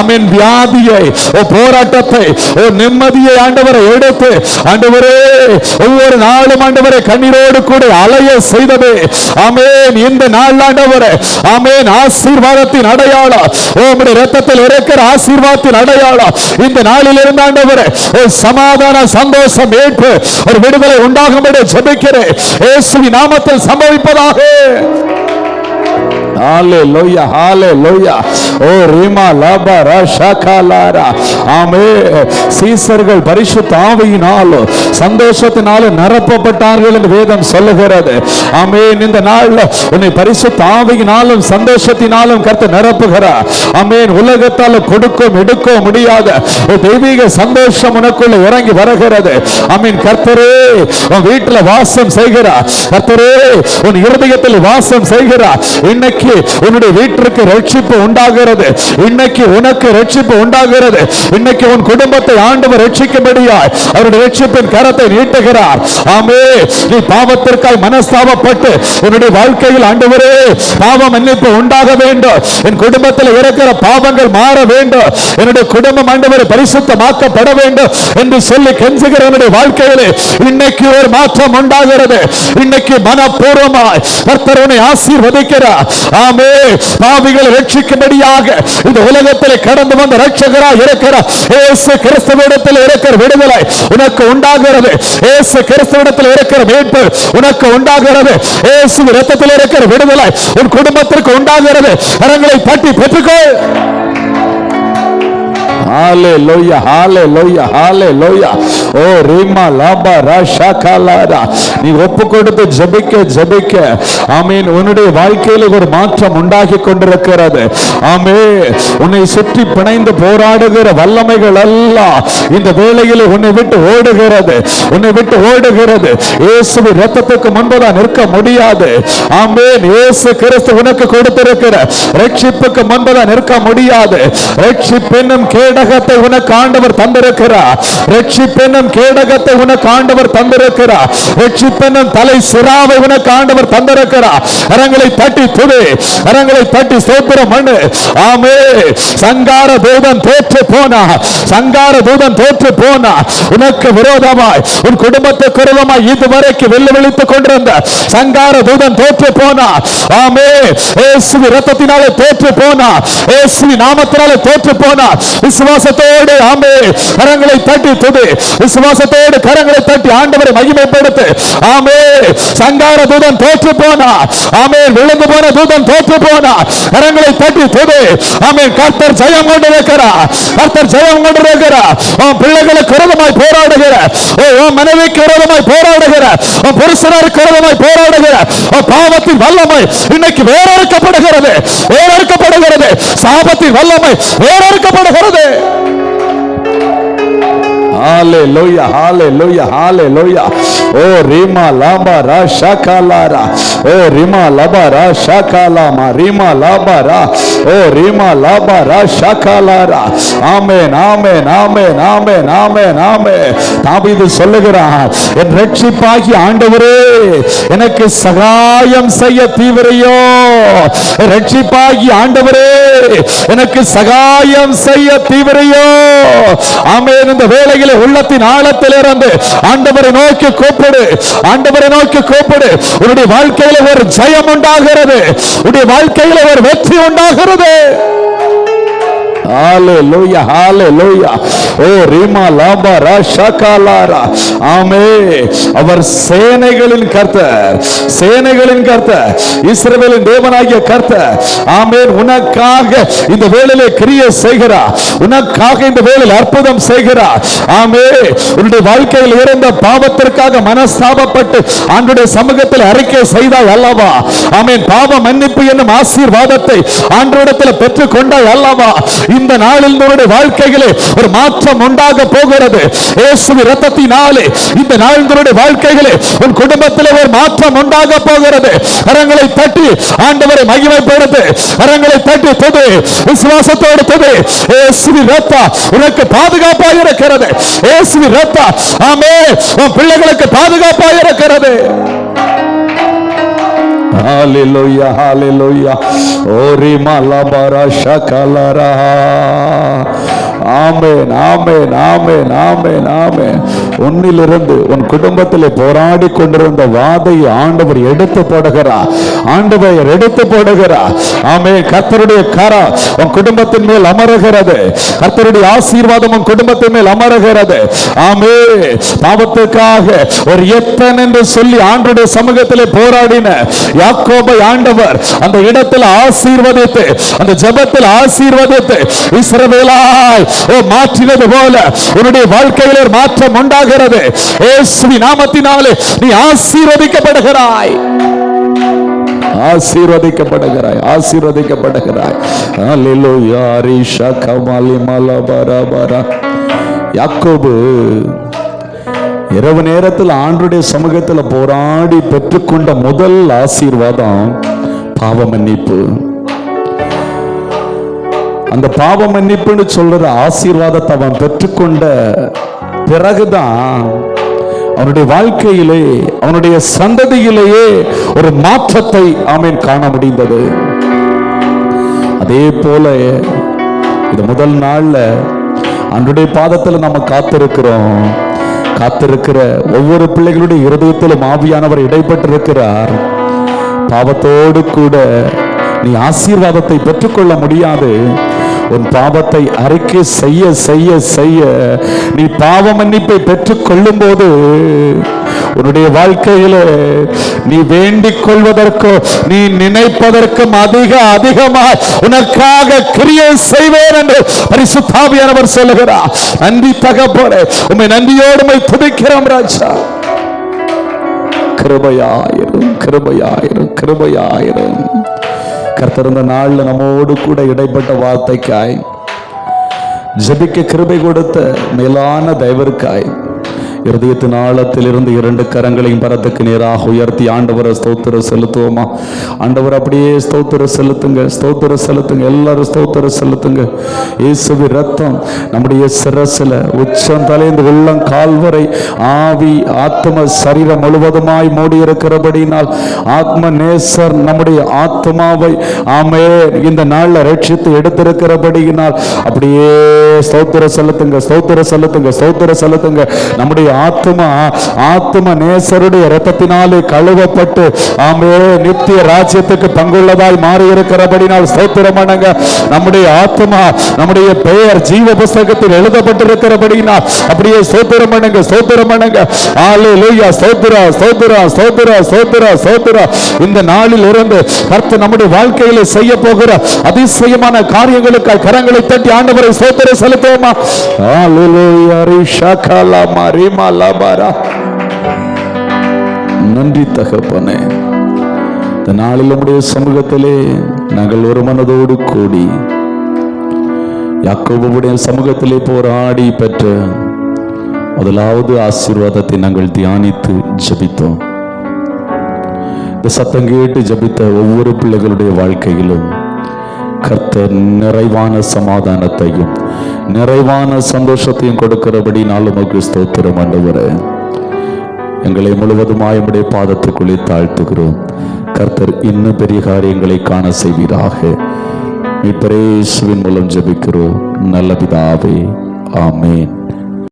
ஆமென் வியாதியை, போராட்டத்தை, நிம்மதியை ஆண்டவரை எடுத்து ஆண்டவரே ஒவ்வொரு நாளும் ஆண்டவரை கண்ணீரோடு கூட அலைய செய்தது. ஆமென். இந்த நாள் ஆண்டவரே ஆமென் ஆசீர்வாதத்தின் அடையாளம், உம்முடைய இரத்தத்தில் இருக்கிற ஆசீர்வாதத்தின் அடையாளம் இந்த நாளில் இருந்து ஆண்டவரே சமாதான, சந்தோஷம், மீட்பு, ஒரு விடுதலை உண்டாகும்படி ஜெபிக்கிறேன். இயேசுவின் நாமத்தில் சம்பவிப்பதாக. ஹalleluya ஹalleluya. ஓ ரிமா லபா ரஷகலாரா. ஆமென். சீசர்கள் பரிசுத்த ஆவியினாலும் சந்தோஷத்தினாலும் நிரப்பப்பட்டார்கள் என்று வேதம் சொல்லுகிறது. ஆமென். இந்த நாள்ல உன்னை பரிசுத்த ஆவியினாலும் சந்தோஷத்தினாலும் கர்த்தர் நிரப்புகிறார். ஆமென். உலகத்தால் கொடுக்க எடுக்க முடியாத தெய்வீக சந்தோஷம் உனக்குள்ள இறங்கி வருகிறது. ஆமென். கர்த்தரே உன் வீட்டில் வாசம் செய்கிறார். கர்த்தரே உன் இருதயத்தில் வாசம் செய்கிறார். இன்னைக்கு உன்னுடைய வீட்டிற்கு ரட்சிப்பு உண்டாகிறது. இன்னைக்கு உனக்கு ரட்சிப்பு உண்டாகிறது. இன்னைக்கு உன் குடும்பத்தை ஆண்டவர் ரட்சிக்கும்படியாய் அவருடைய ரட்சிப்பின் கரத்தை நீட்டுகிறார். ஆமென். நீ பாவத்திற்காய் மனஸ்தாபப்பட்டு உன்னுடைய வாழ்க்கையில் ஆண்டவரே பாவ மன்னிப்பு உண்டாக வேண்டும், என் குடும்பத்தில் இருக்கிற பாவங்கள் மாற வேண்டும், என்னுடைய குடும்பம் ஆண்டவரை பரிசுத்தமாக்கப்பட வேண்டும் என்று சொல்லி கெஞ்சுகிறவனுடைய வாழ்க்கையிலே இன்னைக்கு ஒரு மாற்றம் உண்டாகிறது. இன்னைக்கு மனப்பூர்வமாய் கர்த்தர் உன்னை ஆசீர்வதிக்கிறார். ஆமென். பாவிகளை ரட்சிக்கும்படியாக இந்த உலகத்தில் கடந்து வந்த ரட்சகராய் இருக்கிறார் இயேசு கிறிஸ்துவிடத்தில் இருக்கிற விடுதலை உனக்கு உண்டாகிறது. இயேசு கிறிஸ்துவிடத்தில் இருக்கிற மீட்பு உனக்கு உண்டாகிறது. இயேசு இரத்தத்தில் இருக்கிற விடுதலை உன் குடும்பத்திற்கு உண்டாகிறது. கரங்களை தட்டி பெற்றுக்கொள். ஹalleluya ஹalleluya ஹalleluya. ஓ ரிமா லபா ரஷகலாரா. நீ ஒப்பு கொடுத்து ஜெபிக்க ஜெபிக்க ஆமென் உன்னுடைய வாழ்க்கையில் ஒரு மாற்றம் உண்டாகி கொண்டிருக்கிறது. ஆமென். உன்னை சுற்றி பிணைந்து போராடுகிற வல்லமைகள் எல்லாம் இந்த வேளையில் உன்னை விட்டு ஓடுகிறது, உன்னை விட்டு ஓடுகிறது. இயேசுவின் இரத்தத்துக்கு முன்பதாக நிற்க முடியாது. ஆமென். இயேசு கிறிஸ்து உனக்கு கொடுத்திருக்கிற ரட்சிப்புக்கு முன்பதாக நிற்க முடியாது. ரட்சிப்பென்னும் கேடகத்தை உனக்கு ஆண்டவர் தந்திருக்கிறார். ரட்சிப்பென்னும் கேடகத்தை உனக்கு ஆண்டவர் தந்திருக்கிறார். ரட்சிப்பென்னும் தலை சிராவை உனக்கு ஆண்டவர் தந்திருக்கிறார். கரங்களை தட்டி துதி, கரங்களை தட்டி ஸ்தோத்திரம் பண்ணு. ஆமென். சங்கார தூதன் தோற்று போனா, சங்கார தூதன் தோற்று போனா உனக்கு விரோதமாய் உன் குடும்பத்துக்கு விரோதமாய் இதுவரைக்கும் வெள்ளி விழித்துக் கொண்டிருந்த சங்கார தூதன் தோற்று போனா. ஆமென். இயேசுவின் இரத்தத்தினாலே தோற்று போனா, இயேசுவின் நாமத்தினாலே தோற்று போனா. விசுவாசத்தோடு ஆமென் கரங்களை தட்டி துதி, விசுவாசத்தோடு கரங்களை தட்டி ஆண்டவரை மகிமைப்படுத்து. ஆமென். சங்கார தூதன் தோற்று போனா, ஆமென் விழுந்து போன தூதன் தோற்று போனா. கரங்களை தட்டி துதி. ஆமென். கர்த்தர் ஜெயம் கொண்டிருக்கிறார். கர்த்தர் ஜெயம் கொண்டிருக்கிறார். உன் பிள்ளைகளுக்கு விரோதமாய் போராடுகிற, உன் மனைவிக்கு விரோதமாய் போராடுகிற, உன் புருஷனுக்கு விரோதமாய் போராடுகிற பாவத்தின் வல்லமை இன்னைக்கு வேறறுக்கப்படுகிறது, வேறறுக்கப்படுகிறது. சாபத்தின் வல்லமை வேறறுக்கப்படுகிறது. ஹalleluya ஹalleluya ஹalleluya. ஓ ரிமா லாபரா ஷகலாரா, ஓ ரிமா லாபரா ஷகலாமா, ரிமா லாபரா, ஓ ரிமா லாபரா ஷகலாரா. ஆமென் ஆமென் ஆமென் ஆமென் ஆமென் ஆமென். தாவீது சொல்லுகிறான், என் ரட்சிப்பாகி ஆண்டவரே எனக்கு சகாயம் செய்ய தீவிரையோ. ரட்சிப்பாகி ஆண்டவரே எனக்கு சகாயம் செய்ய தீவிரையோ. ஆமென். இந்த வேளையிலே உள்ளத்தின் ஆழத்திலிருந்து ஆண்டவரை நோக்கி கூப்பிடு, ஆண்டவரை நோக்கி கூப்பிடு. உன்னுடைய வாழ்க்கையில ஒரு ஜெயம் உண்டாகிறது, உன்னுடைய வாழ்க்கையில ஒரு வெற்றி உண்டாகிறது. ஹalleluya ஹalleluya. ஓ ரிமா லாபரா ஷகலாரா. ஆமென். அவர் சேனைகளின் கர்த்தர், சேனைகளின் கர்த்தர், இஸ்ரவேலின் தேவனாகிய கர்த்தர். ஆமென். உனக்காக இந்த வேளையிலே கிரியை செய்கிறார், உனக்காக இந்த வேளையில் அற்புதம் செய்கிறார். ஆமென். உன்னுடைய வாழ்க்கையில் இருந்த பாவத்திற்காக மனஸ்தாபப்பட்டு ஆண்டவருடைய சமூகத்தில் அறிக்கை செய்தாய் அல்லவா? ஆமென். பாவ மன்னிப்பு என்னும் ஆசீர்வாதத்தை ஆண்டவரிடத்தில் பெற்றுக் கொண்டாய் அல்லவா? இந்த நாளில் உன்னுடைய வாழ்க்கையிலே ஒரு மாற்றம் உண்டாக போகிறது. இயேசுவின் இரத்தத்தினாலே இந்த நாளில் உன்னுடைய வாழ்க்கையிலே உன் குடும்பத்திலே ஒரு மாற்றம் உண்டாக போகிறது. கரங்களை தட்டி ஆண்டவரை மகிமைப்படுத்து, கரங்களை தட்டி துதி, விசுவாசத்தோடு துதி. இயேசுவின் இரத்தம் உனக்கு பாதுகாப்பாக இருக்கிறது. இயேசுவின் இரத்தம் ஆமென் உன் பிள்ளைகளுக்கு பாதுகாப்பாக இருக்கிறது. Hallelujah, hallelujah. Orima labara shakalara. ஆமென் ஆமென் ஆமென் ஆமென் ஆமென். உன்னிலிருந்து உன் குடும்பத்திலே போராடி கொண்டிருந்த வாதையை ஆண்டவர் எடுத்து போடுகிறார், ஆண்டவர் எடுத்து போடுகிறார். ஆமென். கர்த்தருடைய கரம் உன் குடும்பத்தின் மேல் அமருகிறது, கர்த்தருடைய ஆசீர்வாதம் உன் குடும்பத்தின் மேல் அமருகிறது. ஆமென். பாவத்துக்காக ஒரு எத்தன் என்று சொல்லி ஆண்டவருடைய சமூகத்திலே போராடின யாக்கோபை ஆண்டவர் அந்த இடத்தில் ஆசீர்வதித்து, அந்த ஜெபத்தில் ஆசீர்வதித்து இஸ்ரவேலாய் மாற்றினது போல உன்னுடைய வாழ்க்கையில் ஒரு மாற்றம் உண்டாகிறது. இயேசுவின் நாமத்தினாலே நீ ஆசீர்வதிக்கப்படுகிறாய், ஆசீர்வதிக்கப்படுகிறாய், ஆசீர்வதிக்கப்படுகிறாய். ஹalleluya. ரிஷா கமாலி மலபரபர. யாக்கோபு இரவு நேரத்தில் ஆண்டவருடைய சமூகத்தில் போராடி பெற்றுக்கொண்ட முதல் ஆசீர்வாதம் பாவ மன்னிப்பு. அந்த பாவ மன்னிப்புன்னு சொல்ற ஆசீர்வாதத்தை அவன் பெற்றுக்கொண்ட பிறகுதான் அவனுடைய வாழ்க்கையிலே, அவனுடைய சந்ததியிலேயே ஒரு மாற்றத்தை ஆமென் காண முடிந்தது. அதே போல இது முதல் நாள்ல ஆண்டவருடைய பாதத்தில் நம்ம காத்திருக்கிறோம். காத்திருக்கிற ஒவ்வொரு பிள்ளைகளுடைய இருதயத்திலும் ஆவியானவர் இடைப்பட்டிருக்கிறார். பாவத்தோடு கூட நீ ஆசீர்வாதத்தை பெற்றுக்கொள்ள முடியாது. உன் பாவத்தை அறிக்கை செய்ய செய்ய செய்ய நீ பாவ மன்னிப்பை பெற்றுக் கொள்ளும் போது உன்னுடைய வாழ்க்கையில நீ வேண்டிக் கொள்வதற்கோ நீ நினைப்பதற்கும் அதிகமாய் உனக்காக கிரியை செய்வேன் என்று பரிசுத்த ஆவியானவர் சொல்லுகிறார். நன்றி தகப்பனே, உம்மை நன்றியோடு துதிக்கிறோம் ராஜா. கிருபையாயிரும் கிருபையாயிரும் கிருபையாயிரும். கர்த்தர் இந்த நாள்ல நம்மோடு கூட இடைப்பட்ட வார்த்தைக்காய், ஜெபிக்க கிருபை கொடுத்த மேலான தயவிற்காய் இருதயத்தின் ஆழத்தில் இருந்து இரண்டு கரங்களையும் பரத்துக்கு நேராக உயர்த்தி ஆண்டவரை ஸ்தோத்திரம் செலுத்துவோமா? ஆண்டவர் அப்படியே ஸ்தோத்திரம் செலுத்துங்க, ஸ்தோத்திரம் செலுத்துங்க, எல்லாரும் ஸ்தோத்திரம் செலுத்துங்க. இயேசுவின் ரத்தம் நம்முடைய சிரசில் உச்சம் தலைந்து உள்ளம் கால்வரை ஆவி ஆத்ம சரீரம் முழுவதுமாய் மூடி இருக்கிறபடினால் ஆத்ம நேசர் நம்முடைய ஆத்மாவை ஆமே இந்த நாள்ல ரட்சித்து எடுத்திருக்கிறபடியினால் அப்படியே ஸ்தோத்திரம் செலுத்துங்க, ஸ்தோத்திரம் செலுத்துங்க, ஸ்தோத்திரம் செலுத்துங்க. நம்முடைய ஆத்ம நேசருடைய இரத்தத்தினாலே கழுவப்பட்டு ஆமே நித்திய ராஜ்யத்துக்கு பங்குள்ளதாய் மாறி இருக்கிறபடினால் ஸ்தோத்திரம் பண்ணுங்க. நம்முடைய ஆத்மா, நம்முடைய பெயர் ஜீவ புஸ்தகத்தில் எழுதப்பட்டிருக்கிறபடினால் அப்படியே ஸ்தோத்திரம் பண்ணுங்க, ஸ்தோத்திரம் பண்ணுங்க. ஹல்லேலூயா. ஸ்தோத்திரா ஸ்தோத்திரா ஸ்தோத்திரா ஸ்தோத்திரா ஸ்தோத்திரா. இந்த நாளில் இருந்து கர்த்தர் நம்முடைய வாழ்க்கையில செய்ய போகிற அதிசயமான காரியங்களுக்காய் கரங்களை தட்டி ஆண்டவரை ஸ்தோத்திரம் செலுத்துவோமா? ஹல்லேலூயா. ரிஷகலா மரிமா லபரா. நன்றி தகப்பனே, இந்த நாளில் நம்முடைய சமூகத்திலே நாங்கள் ஒரு மனதோடு கூடி யாக்கோபுடைய சமூகத்திலே போராடி பெற்ற முதலாவது ஆசீர்வாதத்தை நாங்கள் தியானித்து ஜெபித்தோம். இந்த சத்தம் கேட்டு ஜெபித்த ஒவ்வொரு பிள்ளைகளுடைய வாழ்க்கையிலும் கர்த்தர் நிறைவான சமாதானத்தையும் நிறைவான சந்தோஷத்தையும் கொடுக்கிறபடி நாள் உமக்கு ஸ்தோத்திரம் ஆண்டவரே. எங்களை முழுவதுமாய் உம்முடைய பாதத்துக்குள்ளே தாழ்த்துகிறோம். கர்த்தர் இன்னும் பெரிய காரியங்களை காண செய்வீராக. மீட்பரே இயேசுவின் மூலம் ஜெபிக்கிறோம் நல்ல பிதாவே, ஆமென்.